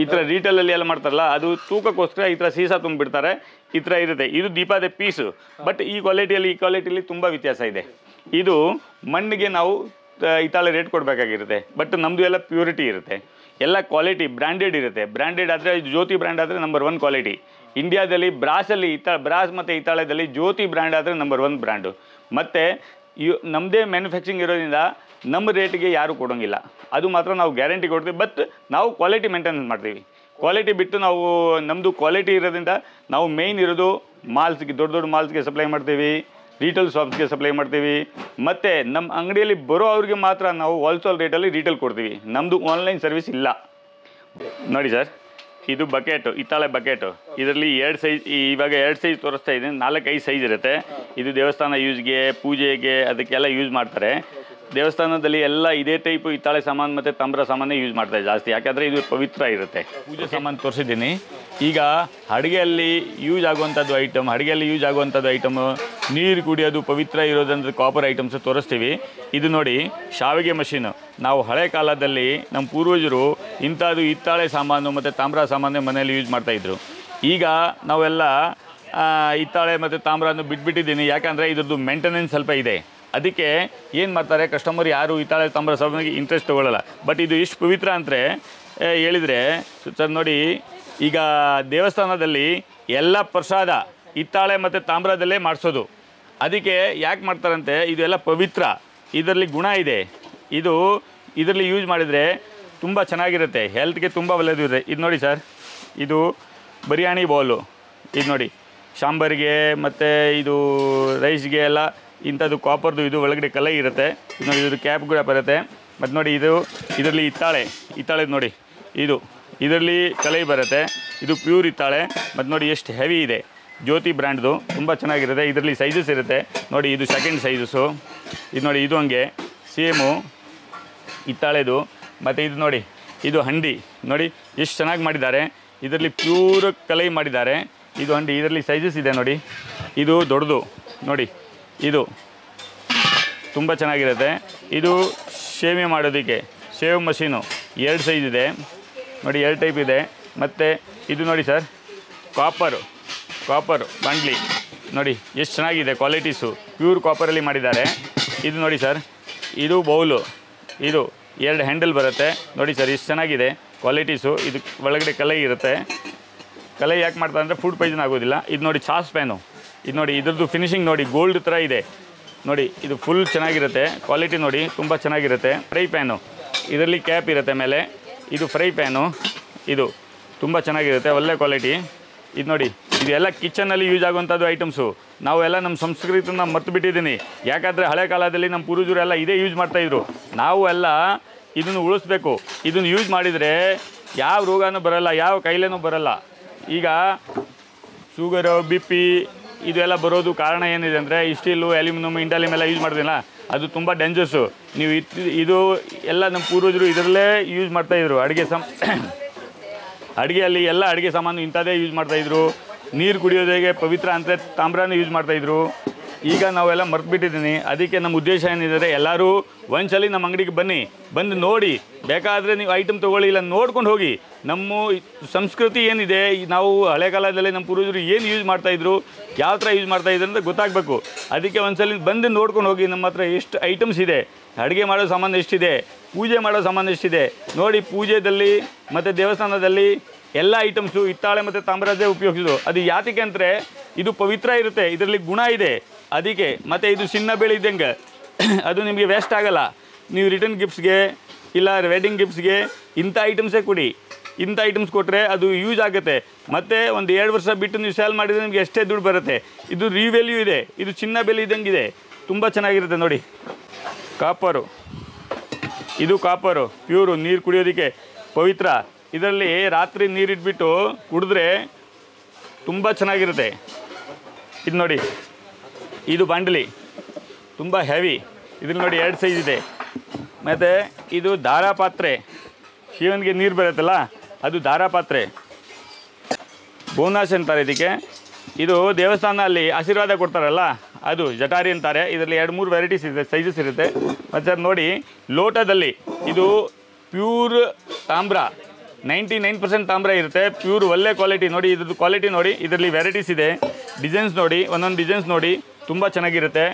ಈ ಥರ ರೀಟೇಲಲ್ಲಿ ಎಲ್ಲ ಮಾಡ್ತಾರಲ್ಲ ಅದು ತೂಕಕ್ಕೋಸ್ಕರ ಈ ಥರ ಸೀಸಾ ತುಂಬಿಬಿಡ್ತಾರೆ. ಈ ಥರ ಇರುತ್ತೆ. ಇದು ದೀಪದ ಪೀಸು. ಬಟ್ ಈ ಕ್ವಾಲಿಟಿಯಲ್ಲಿ ತುಂಬ ವ್ಯತ್ಯಾಸ ಇದೆ. ಇದು ಮಣ್ಣಿಗೆ ನಾವು ಹಿತ್ತಾಳೆ ರೇಟ್ ಕೊಡಬೇಕಾಗಿರುತ್ತೆ. ಬಟ್ ನಮ್ಮದು ಎಲ್ಲ ಪ್ಯೂರಿಟಿ ಇರುತ್ತೆ, ಎಲ್ಲ ಕ್ವಾಲಿಟಿ ಬ್ರ್ಯಾಂಡೆಡ್ ಇರುತ್ತೆ. ಬ್ರ್ಯಾಂಡೆಡ್ ಆದರೆ ಜ್ಯೋತಿ ಬ್ರ್ಯಾಂಡ್ ಆದರೆ ನಂಬರ್ 1 ಕ್ವಾಲಿಟಿ. ಇಂಡಿಯಾದಲ್ಲಿ ಬ್ರಾಸ್ ಮತ್ತು ಹಿತ್ತಾಳೆದಲ್ಲಿ ಜ್ಯೋತಿ ಬ್ರ್ಯಾಂಡ್ ಆದರೆ ನಂಬರ್ 1 ಬ್ರ್ಯಾಂಡು. ಮತ್ತು ನಮ್ಮದೇ ಮ್ಯಾನುಫ್ಯಾಕ್ಚರಿಂಗ್ ಇರೋದ್ರಿಂದ ನಮ್ಮ ರೇಟಿಗೆ ಯಾರೂ ಕೊಡೋಂಗಿಲ್ಲ. ಅದು ಮಾತ್ರ ನಾವು ಗ್ಯಾರಂಟಿ ಕೊಡ್ತೀವಿ. ಬಟ್ ನಾವು ಕ್ವಾಲಿಟಿ ಮೇಂಟೆನೆನ್ಸ್ ಮಾಡ್ತೀವಿ. ಕ್ವಾಲಿಟಿ ಬಿಟ್ಟು ನಾವು ನಮ್ಮದು ಕ್ವಾಲಿಟಿ ಇರೋದ್ರಿಂದ ನಾವು ಮೇಯ್ನ್ ಇರೋದು ಮಾಲ್ಸ್ಗೆ, ದೊಡ್ಡ ಮಾಲ್ಸ್ಗೆ ಸಪ್ಲೈ ಮಾಡ್ತೀವಿ, ರೀಟೇಲ್ ಶಾಪ್ಸ್ಗೆ ಸಪ್ಲೈ ಮಾಡ್ತೀವಿ. ಮತ್ತು ನಮ್ಮ ಅಂಗಡಿಯಲ್ಲಿ ಬರೋ ಅವ್ರಿಗೆ ಮಾತ್ರ ನಾವು ಹೋಲ್ಸೇಲ್ ರೇಟಲ್ಲಿ ರೀಟೇಲ್ ಕೊಡ್ತೀವಿ. ನಮ್ಮದು ಆನ್ಲೈನ್ ಸರ್ವಿಸ್ ಇಲ್ಲ. ನೋಡಿ ಸರ್ ಇದು ಬಕೆಟು, ಹಿತ್ತಾಳೆ ಬಕೆಟು. ಇದರಲ್ಲಿ 2 ಸೈಜ್, ಇವಾಗ 2 ಸೈಜ್ ತೋರಿಸ್ತಾ ಇದ್ದೀನಿ. 4-5 ಸೈಜ್ ಇರುತ್ತೆ. ಇದು ದೇವಸ್ಥಾನ ಯೂಸ್ಗೆ, ಪೂಜೆಗೆ, ಅದಕ್ಕೆಲ್ಲ ಯೂಸ್ ಮಾಡ್ತಾರೆ. ದೇವಸ್ಥಾನದಲ್ಲಿ ಎಲ್ಲ ಇದೇ ಟೈಪು ಹಿತ್ತಾಳೆ ಸಾಮಾನು ಮತ್ತು ತಾಮ್ರ ಸಾಮಾನೇ ಯೂಸ್ ಮಾಡ್ತಾರೆ ಜಾಸ್ತಿ. ಯಾಕೆಂದರೆ ಇದು ಪವಿತ್ರ ಇರುತ್ತೆ. ಪೂಜೆ ಸಾಮಾನು ತೋರಿಸಿದ್ದೀನಿ. ಈಗ ಅಡುಗೆಯಲ್ಲಿ ಯೂಸ್ ಆಗುವಂಥದ್ದು ಐಟಮು, ನೀರು ಕುಡಿಯೋದು ಪವಿತ್ರ ಇರೋದಂದ್ರೆ ಕಾಪರ್ ಐಟಮ್ಸು ತೋರಿಸ್ತೀವಿ. ಇದು ನೋಡಿ ಶಾವಿಗೆ ಮಷೀನು. ನಾವು ಹಳೆ ಕಾಲದಲ್ಲಿ ನಮ್ಮ ಪೂರ್ವಜರು ಇಂಥದ್ದು ಹಿತ್ತಾಳೆ ಸಾಮಾನು ಮತ್ತು ತಾಮ್ರ ಸಾಮಾನು ಮನೆಯಲ್ಲಿ ಯೂಸ್ ಮಾಡ್ತಾಯಿದ್ರು. ಈಗ ನಾವೆಲ್ಲ ಹಿತ್ತಾಳೆ ಮತ್ತು ತಾಮ್ರನ್ನು ಬಿಟ್ಬಿಟ್ಟಿದ್ದೀನಿ. ಯಾಕಂದರೆ ಇದ್ರದ್ದು ಮೇಂಟೆನೆನ್ಸ್ ಸ್ವಲ್ಪ ಇದೆ. ಅದಕ್ಕೆ ಏನು ಮಾಡ್ತಾರೆ, ಕಸ್ಟಮರ್ ಯಾರು ಹಿತ್ತಾಳೆ ತಾಮ್ರ ಸಾಮಾನಿಗೆ ಇಂಟ್ರೆಸ್ಟ್ ತೊಗೊಳ್ಳಲ್ಲ. ಬಟ್ ಇದು ಎಷ್ಟು ಪವಿತ್ರ ಅಂದರೆ ಹೇಳಿದರೆ ಸರ್ ನೋಡಿ, ಈಗ ದೇವಸ್ಥಾನದಲ್ಲಿ ಎಲ್ಲ ಪ್ರಸಾದ ಹಿತ್ತಾಳೆ ಮತ್ತು ತಾಮ್ರದಲ್ಲೇ ಮಾಡಿಸೋದು. ಅದಕ್ಕೆ ಯಾಕೆ ಮಾಡ್ತಾರಂತೆ, ಇದೆಲ್ಲ ಪವಿತ್ರ, ಇದರಲ್ಲಿ ಗುಣ ಇದೆ. ಇದರಲ್ಲಿ ಯೂಸ್ ಮಾಡಿದರೆ ತುಂಬ ಚೆನ್ನಾಗಿರುತ್ತೆ, ಹೆಲ್ತ್ಗೆ ತುಂಬ ಒಳ್ಳೆಯದು ಇದೆ. ಇದು ನೋಡಿ ಸರ್, ಇದು ಬಿರಿಯಾನಿ ಬೌಲು. ಇದು ನೋಡಿ ಸಾಂಬಾರಿಗೆ ಮತ್ತು ಇದು ರೈಸ್ಗೆ ಎಲ್ಲ ಇಂಥದ್ದು ಕಾಪರ್ದು ಇದು ಒಳಗಡೆ ಕಲೈ ಇರುತ್ತೆ. ನೋಡಿ ಇದ್ರ ಕ್ಯಾಪ್ ಕೂಡ ಬರುತ್ತೆ. ಮತ್ತು ನೋಡಿ ಇದರಲ್ಲಿ ಹಿತ್ತಾಳೆದು ನೋಡಿ ಇದರಲ್ಲಿ ಕಲೈ ಬರುತ್ತೆ. ಇದು ಪ್ಯೂರ್ ಹಿತ್ತಾಳೆ. ಮತ್ತು ನೋಡಿ ಎಷ್ಟು ಹೆವಿ ಇದೆ, ಜ್ಯೋತಿ ಬ್ರ್ಯಾಂಡ್ದು, ತುಂಬ ಚೆನ್ನಾಗಿರುತ್ತೆ. ಇದರಲ್ಲಿ ಸೈಜಸ್ ಇರುತ್ತೆ ನೋಡಿ. ಇದು ಸೆಕೆಂಡ್ ಸೈಜಸ್ಸು. ಇದು ನೋಡಿ ಇದು ಹಂಗೆ ಸೇಮು ಹಿತ್ತಾಳೆದು. ಮತ್ತು ಇದು ನೋಡಿ ಇದು ಹಂಡಿ ನೋಡಿ ಎಷ್ಟು ಚೆನ್ನಾಗಿ ಮಾಡಿದ್ದಾರೆ. ಇದರಲ್ಲಿ ಪ್ಯೂರ್ ಕಲೈ ಮಾಡಿದ್ದಾರೆ. ಇದು ಹಂಡಿ, ಇದರಲ್ಲಿ ಸೈಜಸ್ ಇದೆ ನೋಡಿ. ಇದು ದೊಡ್ಡದು ನೋಡಿ, ಇದು ತುಂಬ ಚೆನ್ನಾಗಿರುತ್ತೆ. ಇದು ಶೇವೆ ಮಾಡೋದಕ್ಕೆ ಶೇವ್ ಮಷೀನು 2 ಸೈಜ್ ಇದೆ ನೋಡಿ, 2 ಟೈಪ್ ಇದೆ. ಮತ್ತು ಇದು ನೋಡಿ ಸರ್, ಕಾಪರ್ ಬಾಂಡ್ಲಿ ನೋಡಿ ಎಷ್ಟು ಚೆನ್ನಾಗಿದೆ, ಕ್ವಾಲಿಟೀಸು ಪ್ಯೂರ್ ಕಾಪರಲ್ಲಿ ಮಾಡಿದ್ದಾರೆ. ಇದು ನೋಡಿ ಸರ್, ಇದು ಬೌಲು, ಇದು 2 ಹ್ಯಾಂಡಲ್ ಬರುತ್ತೆ ನೋಡಿ ಸರ್, ಎಷ್ಟು ಚೆನ್ನಾಗಿದೆ ಕ್ವಾಲಿಟೀಸು. ಇದು ಒಳಗಡೆ ಕಲೈ ಇರುತ್ತೆ. ಕಲೈ ಯಾಕೆ ಮಾಡ್ತಾರೆ ಅಂದರೆ ಫುಡ್ ಪಾಯ್ಸನ್ ಆಗೋದಿಲ್ಲ. ಇದು ನೋಡಿ ಸಾಸ್ ಪ್ಯಾನು, ಇದು ನೋಡಿ ಇದ್ರದ್ದು ಫಿನಿಶಿಂಗ್ ನೋಡಿ ಗೋಲ್ಡ್ ಥರ ಇದೆ ನೋಡಿ. ಇದು ಫುಲ್ ಚೆನ್ನಾಗಿರುತ್ತೆ, ಕ್ವಾಲಿಟಿ ನೋಡಿ ತುಂಬ ಚೆನ್ನಾಗಿರುತ್ತೆ. ಫ್ರೈ ಪ್ಯಾನು, ಇದರಲ್ಲಿ ಕ್ಯಾಪ್ ಇರುತ್ತೆ ಮೇಲೆ. ಇದು ಫ್ರೈ ಪ್ಯಾನು, ಇದು ತುಂಬ ಚೆನ್ನಾಗಿರುತ್ತೆ, ಒಳ್ಳೆ ಕ್ವಾಲಿಟಿ. ಇದು ನೋಡಿ ಇದೆಲ್ಲ ಕಿಚನಲ್ಲಿ ಯೂಸ್ ಆಗುವಂಥದ್ದು ಐಟಮ್ಸು. ನಾವೆಲ್ಲ ನಮ್ಮ ಸಂಸ್ಕೃತಿನ ಮರ್ತು ಬಿಟ್ಟಿದ್ದೀನಿ. ಯಾಕಂದರೆ ಹಳೆ ಕಾಲದಲ್ಲಿ ನಮ್ಮ ಪೂರ್ವಜರೆಲ್ಲ ಇದೇ ಯೂಸ್ ಮಾಡ್ತಾಯಿದ್ರು. ನಾವು ಎಲ್ಲ ಇದನ್ನು ಉಳಿಸ್ಬೇಕು. ಇದನ್ನು ಯೂಸ್ ಮಾಡಿದರೆ ಯಾವ ರೋಗನೂ ಬರೋಲ್ಲ, ಯಾವ ಕಾಯಿಲೆನೂ ಬರೋಲ್ಲ. ಈಗ ಶುಗರು BP ಇದೆಲ್ಲ ಬರೋದು ಕಾರಣ ಏನಿದೆ ಅಂದರೆ ಸ್ಟೀಲು, ಅಲ್ಯೂಮಿನಿಯಮ್, ಇಂಡಾಲಿಯಮ್ ಎಲ್ಲ ಯೂಸ್ ಮಾಡೋದಿಲ್ಲ, ಅದು ತುಂಬ ಡೇಂಜರ್ಸು. ನೀವು ಇದು ಎಲ್ಲ ನಮ್ಮ ಪೂರ್ವಜರು ಇದರಲ್ಲೇ ಯೂಸ್ ಮಾಡ್ತಾಯಿದ್ರು. ಅಡುಗೆಯಲ್ಲಿ ಎಲ್ಲ ಅಡುಗೆ ಸಾಮಾನು ಇಂಥದ್ದೇ ಯೂಸ್ ಮಾಡ್ತಾಯಿದ್ರು. ನೀರು ಕುಡಿಯೋದಾಗೆ ಪವಿತ್ರ ಅಂತ ತಾಮ್ರನೂ ಯೂಸ್ ಮಾಡ್ತಾಯಿದ್ರು. ಈಗ ನಾವೆಲ್ಲ ಮರ್ತ್ಬಿಟ್ಟಿದ್ದೀನಿ. ಅದಕ್ಕೆ ನಮ್ಮ ಉದ್ದೇಶ ಏನಿದೆ, ಎಲ್ಲರೂ ಒಂದ್ಸಲಿ ನಮ್ಮ ಅಂಗಡಿಗೆ ಬಂದು ನೋಡಿ, ಬೇಕಾದರೆ ನೀವು ಐಟಮ್ ತೊಗೊಳ್ಳಿ, ಇಲ್ಲ ನೋಡ್ಕೊಂಡು ಹೋಗಿ. ನಮ್ಮ ಸಂಸ್ಕೃತಿ ಏನಿದೆ, ನಾವು ಹಳೆ ಕಾಲದಲ್ಲಿ ನಮ್ಮ ಪೂರ್ವಜರು ಏನು ಯೂಸ್ ಮಾಡ್ತಾಯಿದ್ರು, ಯಾವ ಥರ ಯೂಸ್ ಮಾಡ್ತಾಯಿದ್ರು ಅಂತ ಗೊತ್ತಾಗಬೇಕು. ಅದಕ್ಕೆ ಒಂದ್ಸಲಿ ಬಂದು ನೋಡ್ಕೊಂಡು ಹೋಗಿ. ನಮ್ಮ ಹತ್ರ ಎಷ್ಟು ಐಟಮ್ಸ್ ಇದೆ, ಅಡುಗೆ ಮಾಡೋ ಸಾಮಾನು ಎಷ್ಟಿದೆ, ಪೂಜೆ ಮಾಡೋ ಸಾಮಾನು ಎಷ್ಟಿದೆ ನೋಡಿ. ಪೂಜೆಯಲ್ಲಿ ಮತ್ತು ದೇವಸ್ಥಾನದಲ್ಲಿ ಎಲ್ಲ ಐಟಮ್ಸು ಹಿತ್ತಾಳೆ ಮತ್ತು ತಾಮ್ರದೇ ಉಪಯೋಗಿಸೋದು. ಅದು ಯಾತಕ್ಕೆ ಅಂದರೆ ಇದು ಪವಿತ್ರ ಇರುತ್ತೆ, ಇದರಲ್ಲಿ ಗುಣ ಇದೆ ಅದಕ್ಕೆ. ಮತ್ತು ಇದು ಚಿನ್ನ ಬೆಳೆ ಇದ್ದಂಗೆ, ಅದು ನಿಮಗೆ ವೇಸ್ಟ್ ಆಗೋಲ್ಲ. ನೀವು ರಿಟರ್ನ್ ಗಿಫ್ಟ್ಸ್ಗೆ ಇಲ್ಲ ವೆಡ್ಡಿಂಗ್ ಗಿಫ್ಟ್ಸ್ಗೆ ಇಂಥ ಐಟಮ್ಸೇ ಕೊಡಿ. ಇಂಥ ಐಟಮ್ಸ್ ಕೊಟ್ಟರೆ ಅದು ಯೂಸ್ ಆಗುತ್ತೆ. ಮತ್ತು ಒಂದು 2 ವರ್ಷ ಬಿಟ್ಟು ನೀವು ಸೇಲ್ ಮಾಡಿದರೆ ನಿಮಗೆ ಎಷ್ಟೇ ದುಡ್ಡು ಬರುತ್ತೆ. ಇದು ರಿವ್ಯಾಲ್ಯೂ ಇದೆ, ಇದು ಚಿನ್ನ ಬೆಲೆ ಇದ್ದಂಗಿದೆ, ತುಂಬ ಚೆನ್ನಾಗಿರುತ್ತೆ ನೋಡಿ. ಇದು ಕಾಪರು ಪ್ಯೂರು, ನೀರು ಕುಡಿಯೋದಕ್ಕೆ ಪವಿತ್ರ. ಇದರಲ್ಲಿ ರಾತ್ರಿ ನೀರಿಟ್ಬಿಟ್ಟು ಕುಡಿದ್ರೆ ತುಂಬ ಚೆನ್ನಾಗಿರುತ್ತೆ. ಇದು ನೋಡಿ, ಇದು ಬಾಂಡ್ಲಿ ತುಂಬ ಹೆವಿ. ಇದ್ರಲ್ಲಿ ನೋಡಿ 2 ಸೈಜ್ ಇದೆ. ಮತ್ತು ಇದು ದಾರ ಪಾತ್ರೆ, ಶಿವನಿಗೆ ನೀರು ಬರುತ್ತಲ್ಲ ಅದು ದಾರ ಪಾತ್ರೆ, ಬೋನಾಸ್ ಅಂತಾರೆ ಇದಕ್ಕೆ. ಇದು ದೇವಸ್ಥಾನದಲ್ಲಿ ಆಶೀರ್ವಾದ ಕೊಡ್ತಾರಲ್ಲ ಅದು ಜಟಾರಿ ಅಂತಾರೆ. ಇದರಲ್ಲಿ 2-3 ವೆರೈಟೀಸ್ ಇದೆ, ಸೈಜಸ್ ಇರುತ್ತೆ. ಮತ್ತು ಸರ್ ನೋಡಿ, ಲೋಟದಲ್ಲಿ ಇದು ಪ್ಯೂರ್ ತಾಮ್ರ, 99% ತಾಮ್ರ ಇರುತ್ತೆ, ಪ್ಯೂರ್ ಒಳ್ಳೆ ಕ್ವಾಲಿಟಿ ನೋಡಿ. ಇದ್ರದ್ದು ಕ್ವಾಲಿಟಿ ನೋಡಿ, ಇದರಲ್ಲಿ ವೆರೈಟೀಸ್ ಇದೆ, ಡಿಸೈನ್ಸ್ ನೋಡಿ, ಒಂದೊಂದು ಡಿಸೈನ್ಸ್ ನೋಡಿ ತುಂಬ ಚೆನ್ನಾಗಿರುತ್ತೆ.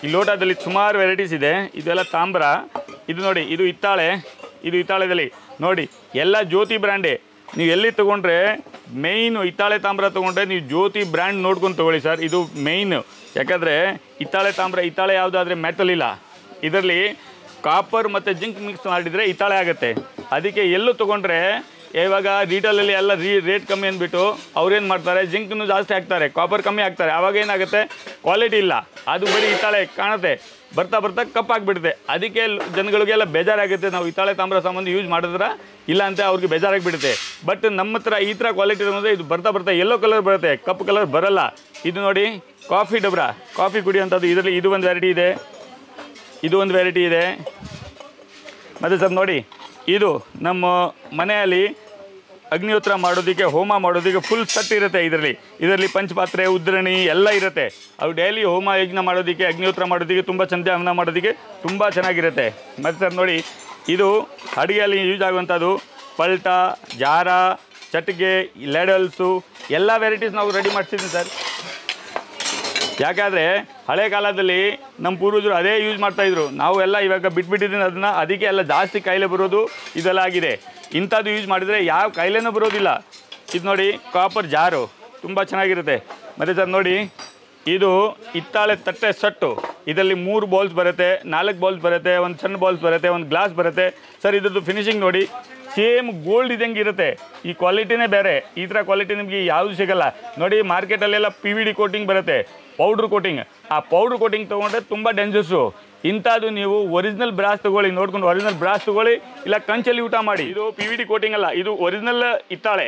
ಈ ಲೋಟದಲ್ಲಿ ಸುಮಾರು ವೆರೈಟೀಸ್ ಇದೆ. ಇದೆಲ್ಲ ತಾಮ್ರ. ಇದು ನೋಡಿ, ಇದು ಹಿತ್ತಾಳೆದಲ್ಲಿ ನೋಡಿ ಎಲ್ಲ ಜ್ಯೋತಿ ಬ್ರ್ಯಾಂಡೇ. ನೀವು ಎಲ್ಲಿ ತೊಗೊಂಡ್ರೆ ಮೇಯ್ನು ಹಿತ್ತಾಳೆ ತಾಮ್ರ ತೊಗೊಂಡ್ರೆ ನೀವು ಜ್ಯೋತಿ ಬ್ರ್ಯಾಂಡ್ ನೋಡ್ಕೊಂಡು ತೊಗೊಳ್ಳಿ ಸರ್, ಇದು ಮೇಯ್ನು. ಯಾಕಂದರೆ ಹಿತ್ತಾಳೆ ತಾಮ್ರ, ಹಿತ್ತಾಳೆ ಯಾವುದಾದ್ರೆ ಮೆಟಲ್ ಇಲ್ಲ, ಇದರಲ್ಲಿ ಕಾಪರ್ ಮತ್ತು ಜಿಂಕ್ ಮಿಕ್ಸ್ ಮಾಡಿದರೆ ಹಿತ್ತಾಳೆ ಆಗುತ್ತೆ. ಅದಕ್ಕೆ ಎಲ್ಲೂ ತೊಗೊಂಡ್ರೆ ಇವಾಗ ರೀಟೇಲಲ್ಲಿ ಎಲ್ಲ ರೇಟ್ ಕಮ್ಮಿ ಅಂದ್ಬಿಟ್ಟು ಅವ್ರೇನು ಮಾಡ್ತಾರೆ, ಜಿಂಕನ್ನು ಜಾಸ್ತಿ ಹಾಕ್ತಾರೆ, ಕಾಪರ್ ಕಮ್ಮಿ ಹಾಕ್ತಾರೆ. ಆವಾಗ ಏನಾಗುತ್ತೆ, ಕ್ವಾಲಿಟಿ ಇಲ್ಲ, ಅದು ಬರೀ ಹಿತ್ತಾಳೆ ಕಾಣುತ್ತೆ, ಬರ್ತಾ ಕಪ್ಪಾಗಿಬಿಡುತ್ತೆ. ಅದಕ್ಕೆ ಜನಗಳಿಗೆಲ್ಲ ಬೇಜಾರಾಗುತ್ತೆ. ನಾವು ಹಿತ್ತಾಳೆ ತಾಮ್ರ ಸಾಮಾನು ಯೂಸ್ ಮಾಡಿದ್ರೆ ಇಲ್ಲ ಅಂತ ಅವ್ರಿಗೆ ಬೇಜಾರಾಗಿಬಿಡುತ್ತೆ. ಬಟ್ ನಮ್ಮ ಹತ್ರ ಈ ಥರ ಕ್ವಾಲಿಟಿ ಅಂದರೆ ಇದು ಬರ್ತಾ ಯೆಲ್ಲೋ ಕಲರ್ ಬರುತ್ತೆ, ಕಪ್ಪು ಕಲರ್ ಬರೋಲ್ಲ. ಇದು ನೋಡಿ ಕಾಫಿ ಡಬ್ರ, ಕಾಫಿ ಕುಡಿಯೋಂಥದ್ದು. ಇದರಲ್ಲಿ ಇದು ಒಂದು ವೆರೈಟಿ ಇದೆ, ಇದು ಒಂದು ವೆರೈಟಿ ಇದೆ. ಮತ್ತು ಸರ್ ನೋಡಿ, ಇದು ನಮ್ಮ ಮನೆಯಲ್ಲಿ ಅಗ್ನಿಹೋತ್ರ ಮಾಡೋದಕ್ಕೆ, ಹೋಮ ಮಾಡೋದಕ್ಕೆ ಫುಲ್ ಸೆಟ್ ಇರುತ್ತೆ. ಇದರಲ್ಲಿ ಪಂಚಪಾತ್ರೆ, ಉದ್ರಣಿ ಎಲ್ಲ ಇರುತ್ತೆ. ಅವು ಡೈಲಿ ಹೋಮ ಯಜ್ಞ ಮಾಡೋದಕ್ಕೆ, ಅಗ್ನಿಹೋತ್ರ ಮಾಡೋದಕ್ಕೆ, ತುಂಬ ಸಂಧ್ಯಾವಂದನ ಮಾಡೋದಕ್ಕೆ ತುಂಬ ಚೆನ್ನಾಗಿರುತ್ತೆ. ಮತ್ತು ಸರ್ ನೋಡಿ, ಇದು ಅಡುಗೆಯಲ್ಲಿ ಯೂಸ್ ಆಗುವಂಥದ್ದು ಪಲ್ಟ, ಜಾರ, ಚಟ್ಗೆ, ಲೆಡಲ್ಸು ಎಲ್ಲ ವೆರೈಟೀಸ್ ನಾವು ರೆಡಿ ಮಾಡಿಸಿದ್ದೀನಿ ಸರ್. ಯಾಕಂದರೆ ಹಳೆ ಕಾಲದಲ್ಲಿ ನಮ್ಮ ಪೂರ್ವಜರು ಅದೇ ಯೂಸ್ ಮಾಡ್ತಾಯಿದ್ರು. ನಾವು ಎಲ್ಲ ಇವಾಗ ಬಿಟ್ಬಿಟ್ಟಿದ್ದೀನಿ ಅದನ್ನು. ಅದಕ್ಕೆ ಎಲ್ಲ ಜಾಸ್ತಿ ಕಾಯಿಲೆ ಬರೋದು ಇದೆಲ್ಲ ಆಗಿದೆ. ಇಂಥದ್ದು ಯೂಸ್ ಮಾಡಿದರೆ ಯಾವ ಕಾಯಿಲೆನೂ ಬರೋದಿಲ್ಲ. ಇದು ನೋಡಿ ಕಾಪರ್ ಜಾರು ತುಂಬ ಚೆನ್ನಾಗಿರುತ್ತೆ. ಮತ್ತು ಸರ್ ನೋಡಿ, ಇದು ಹಿತ್ತಾಳೆ ತಟ್ಟೆ ಸೆಟ್ಟು. ಇದರಲ್ಲಿ 3 ಬೌಲ್ಸ್ ಬರುತ್ತೆ, 4 ಬೌಲ್ಸ್ ಬರುತ್ತೆ, ಒಂದು ಸಣ್ಣ ಬೌಲ್ಸ್ ಬರುತ್ತೆ, ಒಂದು ಗ್ಲಾಸ್ ಬರುತ್ತೆ. ಸರ್ ಇದ್ರದ್ದು ಫಿನಿಶಿಂಗ್ ನೋಡಿ, ಸೇಮ್ ಗೋಲ್ಡ್ ಇದ್ದಂಗೆ ಇರುತ್ತೆ. ಈ ಕ್ವಾಲಿಟಿನೇ ಬೇರೆ. ಈ ಥರ ಕ್ವಾಲಿಟಿ ನಿಮಗೆ ಯಾವುದು ಸಿಗಲ್ಲ ನೋಡಿ. ಮಾರ್ಕೆಟಲ್ಲೆಲ್ಲ PVD ಕೋಟಿಂಗ್ ಬರುತ್ತೆ, ಪೌಡ್ರ್ ಕೋಟಿಂಗ್. ಆ ಪೌಡ್ರ್ ಕೋಟಿಂಗ್ ತೊಗೊಂಡ್ರೆ ತುಂಬ ಡೇಂಜರ್ಸು. ಇಂಥದ್ದು ನೀವು ಒರಿಜಿನಲ್ ಬ್ರಾಸ್ ತೊಗೊಳ್ಳಿ, ನೋಡ್ಕೊಂಡು ಒರಿಜಿನಲ್ ಬ್ರಾಸ್ ತೊಗೊಳ್ಳಿ, ಇಲ್ಲ ಕಂಚಲ್ಲಿ ಊಟ ಮಾಡಿ. ಇದು PVD ಕೋಟಿಂಗ್ ಅಲ್ಲ, ಇದು ಒರಿಜಿನಲ್ ಹಿತ್ತಾಳೆ.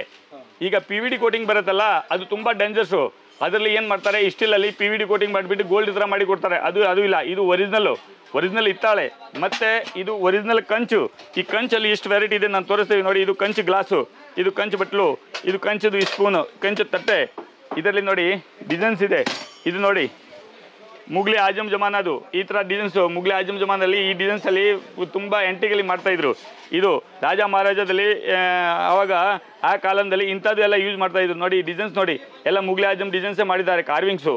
ಈಗ PVD ಕೋಟಿಂಗ್ ಬರುತ್ತಲ್ಲ, ಅದು ತುಂಬ ಡೇಂಜರ್ಸು. ಅದರಲ್ಲಿ ಏನು ಮಾಡ್ತಾರೆ, ಇಸ್ಟಿಲಲ್ಲಿ PVD ಕೋಟಿಂಗ್ ಮಾಡಿಬಿಟ್ಟು ಗೋಲ್ಡ್ ಥರ ಮಾಡಿ ಕೊಡ್ತಾರೆ. ಅದು ಇಲ್ಲ, ಇದು ಒರಿಜಿನಲ್ ಹಿತ್ತಾಳೆ. ಮತ್ತು ಇದು ಒರಿಜಿನಲ್ ಕಂಚು. ಈ ಕಂಚಲ್ಲಿ ಎಷ್ಟು ವೆರೈಟಿ ಇದೆ ನಾನು ತೋರಿಸ್ತೀವಿ ನೋಡಿ. ಇದು ಕಂಚು ಗ್ಲಾಸು, ಇದು ಕಂಚು ಬಟ್ಲು, ಇದು ಕಂಚದು ಸ್ಪೂನು, ಕಂಚು ತಟ್ಟೆ. ಇದರಲ್ಲಿ ನೋಡಿ ಡಿಸೈನ್ಸ್ ಇದೆ. ಇದು ನೋಡಿ ಮುಘಲಿ ಆಜಮ್ ಜಮಾನದು ಈ ಥರ ಡಿಸೈನ್ಸು. ಮುಘಲಿ ಆಜಮ್ ಜಮಾನಲ್ಲಿ ಈ ಡಿಸೈನ್ಸಲ್ಲಿ ತುಂಬ ಎಂಟಿಗಲ್ಲಿ ಮಾಡ್ತಾಯಿದ್ರು. ಇದು ರಾಜ ಮಹಾರಾಜದಲ್ಲಿ ಆವಾಗ ಆ ಕಾಲದಲ್ಲಿ ಇಂಥದ್ದು ಎಲ್ಲ ಯೂಸ್ ಮಾಡ್ತಾಯಿದ್ರು. ನೋಡಿ ಡಿಸೈನ್ಸ್ ನೋಡಿ, ಎಲ್ಲ ಮುಘಲಿ ಆಜಮ್ ಡಿಸೈನ್ಸೇ ಮಾಡಿದ್ದಾರೆ. ಕಾರ್ವಿಂಗ್ಸು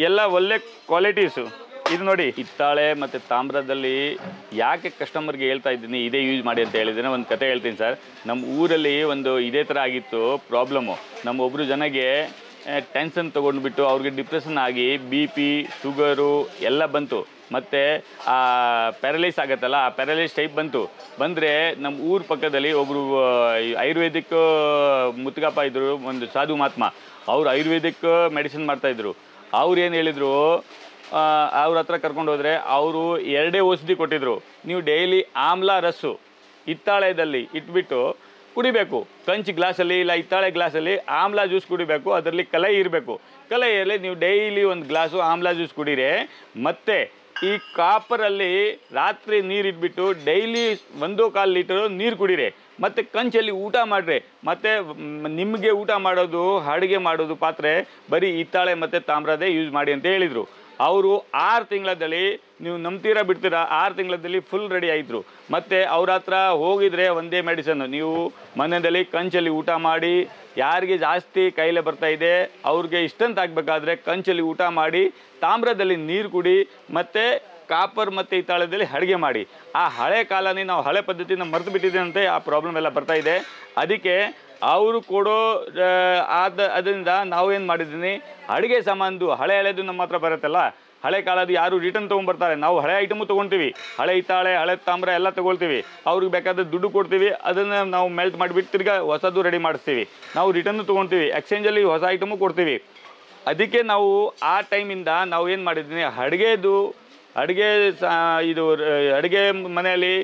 ಎಲ್ಲ ಒಳ್ಳೆ ಕ್ವಾಲಿಟೀಸು. ಇದು ನೋಡಿ ಹಿತ್ತಾಳೆ ಮತ್ತು ತಾಮ್ರದಲ್ಲಿ ಯಾಕೆ ಕಸ್ಟಮರ್ಗೆ ಹೇಳ್ತಾ ಇದ್ದೀನಿ ಇದೇ ಯೂಸ್ ಮಾಡಿ ಅಂತ ಹೇಳಿದ್ದೀನಿ. ಒಂದು ಕತೆ ಹೇಳ್ತೀನಿ ಸರ್. ನಮ್ಮ ಊರಲ್ಲಿ ಒಂದು ಇದೇ ಥರ ಆಗಿತ್ತು ಪ್ರಾಬ್ಲಮ್ಮು. ನಮ್ಮ ಒಬ್ಬರು ಜನಗೆ ಟೆನ್ಷನ್ ತೊಗೊಂಡ್ಬಿಟ್ಟು ಅವ್ರಿಗೆ ಡಿಪ್ರೆಷನ್ ಆಗಿ BP ಶುಗರು ಎಲ್ಲ ಬಂತು. ಮತ್ತು ಆ ಪ್ಯಾರಲೈಸ್ ಆಗುತ್ತಲ್ಲ, ಆ ಪ್ಯಾರಲೈಸ್ ಟೈಪ್ ಬಂದರೆ ನಮ್ಮ ಊರ ಪಕ್ಕದಲ್ಲಿ ಒಬ್ಬರು ಆಯುರ್ವೇದಿಕ್ ಮುತ್ತುಗಪ್ಪ ಇದ್ದರು, ಒಂದು ಸಾಧು ಮಹಾತ್ಮ. ಅವರು ಆಯುರ್ವೇದಿಕ್ ಮೆಡಿಸಿನ್ ಮಾಡ್ತಾಯಿದ್ರು. ಅವ್ರು ಏನು ಹೇಳಿದರು, ಅವ್ರ ಹತ್ರ ಕರ್ಕೊಂಡು ಹೋದರೆ ಅವರು 2 ಔಷಧಿ ಕೊಟ್ಟಿದ್ರು. ನೀವು ಡೈಲಿ ಆಮ್ಲ ರಸ್ಸು ಹಿತ್ತಾಳೆದಲ್ಲಿ ಇಟ್ಬಿಟ್ಟು ಕುಡಿಬೇಕು. ಕಂಚು ಗ್ಲಾಸಲ್ಲಿ ಇಲ್ಲ ಹಿತ್ತಾಳೆ ಗ್ಲಾಸಲ್ಲಿ ಆಮ್ಲ ಜ್ಯೂಸ್ ಕುಡಿಬೇಕು. ಅದರಲ್ಲಿ ಕಲೈ ಇರಬೇಕು. ಕಲೈಯಲ್ಲಿ ನೀವು ಡೈಲಿ ಒಂದು ಗ್ಲಾಸು ಆಮ್ಲ ಜ್ಯೂಸ್ ಕುಡೀರಿ. ಮತ್ತು ಈ ಕಾಪರಲ್ಲಿ ರಾತ್ರಿ ನೀರು ಇಟ್ಬಿಟ್ಟು ಡೈಲಿ 1.25 ಲೀಟರು ನೀರು ಕುಡೀರಿ. ಮತ್ತು ಕಂಚಲ್ಲಿ ಊಟ ಮಾಡಿರಿ. ಮತ್ತು ನಿಮಗೆ ಊಟ ಮಾಡೋದು, ಅಡುಗೆ ಮಾಡೋದು ಪಾತ್ರೆ ಬರೀ ಹಿತ್ತಾಳೆ ಮತ್ತು ತಾಮ್ರದೇ ಯೂಸ್ ಮಾಡಿ ಅಂತ ಹೇಳಿದರು. ಅವರು 6 ತಿಂಗಳಲ್ಲಿ, ನೀವು ನಂಬ್ತೀರಾ ಬಿಡ್ತೀರಾ, 6 ತಿಂಗಳಲ್ಲಿ ಫುಲ್ ರೆಡಿ ಆಯಿತು. ಮತ್ತು ಅವ್ರ ಹತ್ರ ಹೋಗಿದರೆ ಒಂದೇ ಮೆಡಿಸನ್ನು, ನೀವು ಮನೆಯಲ್ಲಿ ಕಂಚಲ್ಲಿ ಊಟ ಮಾಡಿ. ಯಾರಿಗೆ ಜಾಸ್ತಿ ಕಾಯಿಲೆ ಬರ್ತಾಯಿದೆ ಅವ್ರಿಗೆ ಇಷ್ಟಂತ ಆಗಬೇಕಾದ್ರೆ ಕಂಚಲ್ಲಿ ಊಟ ಮಾಡಿ, ತಾಮ್ರದಲ್ಲಿ ನೀರು ಕುಡಿ, ಮತ್ತು ಕಾಪರ್ ಮತ್ತು ಹಿತ್ತಾಳದಲ್ಲಿ ಅಡುಗೆ ಮಾಡಿ. ಆ ಹಳೆ ಕಾಲನೇ ನಾವು ಹಳೆ ಪದ್ಧತಿನ ಮರೆತು ಬಿಟ್ಟಿದ್ದೇನಂತೆ ಆ ಪ್ರಾಬ್ಲಮ್ ಎಲ್ಲ ಬರ್ತಾಯಿದೆ. ಅದಕ್ಕೆ ಅವರು ಕೊಡೋ ಅದರಿಂದ ನಾವೇನು ಮಾಡಿದ್ದೀನಿ, ಅಡುಗೆ ಸಾಮಾನು ಹಳೆದು ನಮ್ಮ ಹತ್ರ ಬರುತ್ತಲ್ಲ, ಹಳೆ ಕಾಲದ್ದು ಯಾರು ರಿಟರ್ನ್ ತೊಗೊಂಡ್ಬರ್ತಾರೆ. ನಾವು ಹಳೆ ಐಟಮು ತೊಗೊಳ್ತೀವಿ, ಹಳೆ ಹಿತ್ತಾಳೆ ಹಳೆ ತಾಮ್ರ ಎಲ್ಲ ತೊಗೊಳ್ತೀವಿ. ಅವ್ರಿಗೆ ಬೇಕಾದ ದುಡ್ಡು ಕೊಡ್ತೀವಿ, ಅದನ್ನು ನಾವು ಮೆಲ್ಟ್ ಮಾಡಿಬಿಟ್ಟು ತಿರ್ಗಾ ಹೊಸದು ರೆಡಿ ಮಾಡಿಸ್ತೀವಿ. ನಾವು ರಿಟರ್ನು ತೊಗೊಳ್ತೀವಿ, ಎಕ್ಸ್ಚೇಂಜಲ್ಲಿ ಹೊಸ ಐಟಮು ಕೊಡ್ತೀವಿ. ಅದಕ್ಕೆ ನಾವು ಆ ಟೈಮಿಂದ ನಾವು ಏನು ಮಾಡಿದ್ದೀನಿ, ಅಡುಗೆ ಮನೆಯಲ್ಲಿ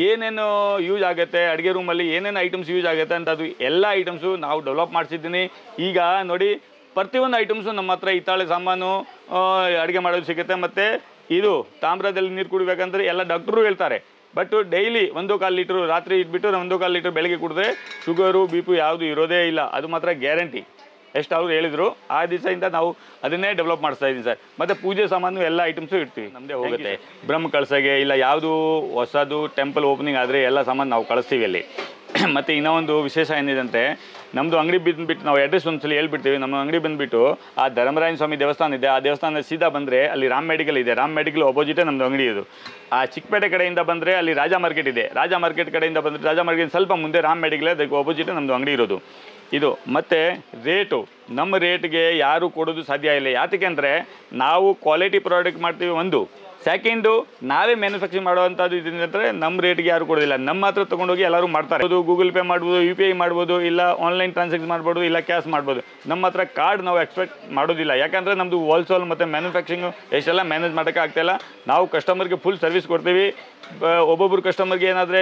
ಏನೇನು ಯೂಸ್ ಆಗುತ್ತೆ, ಅಡುಗೆ ರೂಮಲ್ಲಿ ಏನೇನು ಐಟಮ್ಸ್ ಯೂಸ್ ಆಗುತ್ತೆ ಅಂತ ಅದು ಎಲ್ಲ ಐಟಮ್ಸು ನಾವು ಡೆವಲಪ್ ಮಾಡಿಸಿದ್ದೀನಿ. ಈಗ ನೋಡಿ ಪ್ರತಿಯೊಂದು ಐಟಮ್ಸು ನಮ್ಮ ಹತ್ರ ಹಿತ್ತಾಳೆ ಸಾಮಾನು ಅಡುಗೆ ಮಾಡೋದು ಸಿಗುತ್ತೆ. ಮತ್ತು ಇದು ತಾಮ್ರದಲ್ಲಿ ನೀರು ಕುಡಿಬೇಕಂದ್ರೆ ಎಲ್ಲ ಡಾಕ್ಟ್ರು ಹೇಳ್ತಾರೆ. ಬಟ್ ಡೈಲಿ 1.25 ಲೀಟ್ರು ರಾತ್ರಿ ಇಟ್ಬಿಟ್ಟು 1.25 ಲೀಟ್ರ್ ಬೆಳಗ್ಗೆ ಕುಡಿದ್ರೆ ಶುಗರು BP ಯಾವುದು ಇರೋದೇ ಇಲ್ಲ. ಅದು ಮಾತ್ರ ಗ್ಯಾರಂಟಿ. ಎಷ್ಟು ಅವ್ರು ಹೇಳಿದರು ಆ ದಿವಸದಿಂದ ನಾವು ಅದನ್ನೇ ಡೆವಲಪ್ ಮಾಡಿಸ್ತಾ ಇದ್ದೀನಿ ಸರ್. ಮತ್ತು ಪೂಜೆ ಸಾಮಾನು ಎಲ್ಲ ಐಟಮ್ಸು ಇಡ್ತೀವಿ. ನಮ್ಮದೇ ಹೋಗುತ್ತೆ. ಬ್ರಹ್ಮ ಕಳ್ಸೋಗೆ ಇಲ್ಲ ಯಾವುದು ಹೊಸದು ಟೆಂಪಲ್ ಓಪನಿಂಗ್ ಆದರೆ ಎಲ್ಲ ಸಾಮಾನು ನಾವು ಕಳಿಸ್ತೀವಿ ಅಲ್ಲಿ. ಮತ್ತು ಇನ್ನೂ ಒಂದು ವಿಶೇಷ ಏನಿದೆ ಅಂದರೆ, ನಮ್ಮದು ಅಂಗಡಿ ಬಂದುಬಿಟ್ಟು ನಾವು ಅಡ್ರೆಸ್ ಒಂದ್ಸಲ ಹೇಳ್ಬಿಡ್ತೀವಿ. ನಮ್ಮ ಅಂಗಡಿ ಬಂದುಬಿಟ್ಟು ಆ ಧರ್ಮರಾಯನ ಸ್ವಾಮಿ ದೇವಸ್ಥಾನ ಇದೆ, ಆ ದೇವಸ್ಥಾನ ಸೀದಾ ಬಂದರೆ ಅಲ್ಲಿ ರಾಮ್ ಮೆಡಿಕಲ್ ಇದೆ. ರಾಮ್ ಮೆಡಿಕಲ್ ಅಪೋಸಿಟೇ ನಮ್ಮದು ಅಂಗಡಿ ಇದು. ಆ ಚಿಕ್ಕಪೇಟೆ ಕಡೆಯಿಂದ ಬಂದರೆ ಅಲ್ಲಿ ರಾಜ ಮಾರ್ಕೆಟ್ ಇದೆ. ರಾಜ ಮಾರ್ಕೆಟ್ ಕಡೆಯಿಂದ ಬಂದರೆ ರಾಜ ಮಾರ್ಕೆಟ್ ಸ್ವಲ್ಪ ಮುಂದೆ ರಾಮ್ ಮೆಡಿಕಲ್, ಅದಕ್ಕೆ ಅಪೋಸಿಟೇ ನಮ್ಮದು ಅಂಗಡಿ ಇರೋದು ಇದು. ಮತ್ತು ರೇಟು, ನಮ್ಮ ರೇಟ್ಗೆ ಯಾರೂ ಕೊಡೋದು ಸಾಧ್ಯ ಇಲ್ಲ. ಯಾತಕ್ಕೆ ಅಂದರೆ ನಾವು ಕ್ವಾಲಿಟಿ ಪ್ರಾಡಕ್ಟ್ ಮಾಡ್ತೀವಿ ಒಂದು. ಸೆಕೆಂಡು, ನಾವೇ ಮ್ಯಾನುಫ್ಯಾಕ್ಚರಿಂಗ್ ಮಾಡುವಂಥದ್ದು ಇದರಿಂದ ನಮ್ಮ ರೇಟ್ಗೆ ಯಾರು ಕೊಡೋದಿಲ್ಲ. ನಮ್ಮ ಹತ್ರ ತೊಗೊಂಡೋಗಿ ಎಲ್ಲರೂ ಮಾಡ್ತಾರೆ. ಅದು ಗೂಗಲ್ ಪೇ ಮಾಡ್ಬೋದು, UPI ಮಾಡ್ಬೋದು, ಇಲ್ಲ ಆನ್ಲೈನ್ ಟ್ರಾನ್ಸಾಕ್ಷನ್ ಮಾಡ್ಬೋದು, ಇಲ್ಲ ಕ್ಯಾಶ್ ಮಾಡ್ಬೋದು. ನಮ್ಮ ಹತ್ರ ಕಾರ್ಡ್ ನಾವು ಎಕ್ಸ್ಪೆಕ್ಟ್ ಮಾಡೋದಿಲ್ಲ. ಯಾಕಂದರೆ ನಮ್ಮದು ಹೋಲ್ಸೇಲ್ ಮತ್ತು ಮ್ಯಾನುಫ್ಯಾಕ್ಚರಿಂಗು ಎಷ್ಟೆಲ್ಲ ಮ್ಯಾನೇಜ್ ಮಾಡೋಕ್ಕೆ ಆಗ್ತಾಯಿಲ್ಲ. ನಾವು ಕಸ್ಟಮರ್ಗೆ ಫುಲ್ ಸರ್ವಿಸ್ ಕೊಡ್ತೀವಿ. ಒಬ್ಬೊಬ್ಬರು ಕಸ್ಟಮರ್ಗೆ ಏನಾದರೆ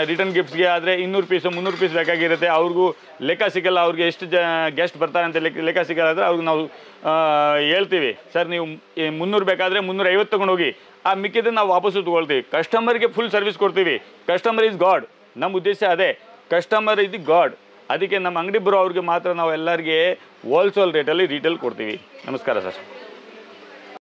ರಿಟರ್ನ್ ಗಿಫ್ಟ್ಸ್ಗೆ ಆದರೆ 200 ಪೀಸು 300 ಪೀಸ್ ಬೇಕಾಗಿರುತ್ತೆ. ಅವ್ರಿಗೂ ಲೆಕ್ಕ ಸಿಗಲ್ಲ. ಅವ್ರಿಗೆ ಎಷ್ಟು ಗೆಸ್ಟ್ ಬರ್ತಾರೆ ಅಂತ ಲೆಕ್ಕ ಸಿಗಲ್ಲ ಅಂದರೆ ಅವ್ರಿಗೆ ನಾವು ಹೇಳ್ತೀವಿ, ಸರ್ ನೀವು 300 ಬೇಕಾದರೆ 350 ತೊಗೊಂಡೋಗಿ, ಆ ಮಿಕ್ಕಿದ್ದನ್ನು ನಾವು ವಾಪಸ್ಸು ತೊಗೊಳ್ತೀವಿ. ಕಸ್ಟಮರ್ಗೆ ಫುಲ್ ಸರ್ವಿಸ್ ಕೊಡ್ತೀವಿ. Customer is god. ನಮ್ಮ ಉದ್ದೇಶ ಅದೇ, ಕಸ್ಟಮರ್ ಇಸ್ ದಿ ಗಾಡ್. ಅದಕ್ಕೆ ನಮ್ಮ ಅಂಗಡಿ ಬರೋ ಅವ್ರಿಗೆ ಮಾತ್ರ ನಾವು ಎಲ್ಲರಿಗೆ ಹೋಲ್ಸೇಲ್ ರೇಟಲ್ಲಿ ರೀಟೇಲ್ ಕೊಡ್ತೀವಿ. ನಮಸ್ಕಾರ ಸರ್.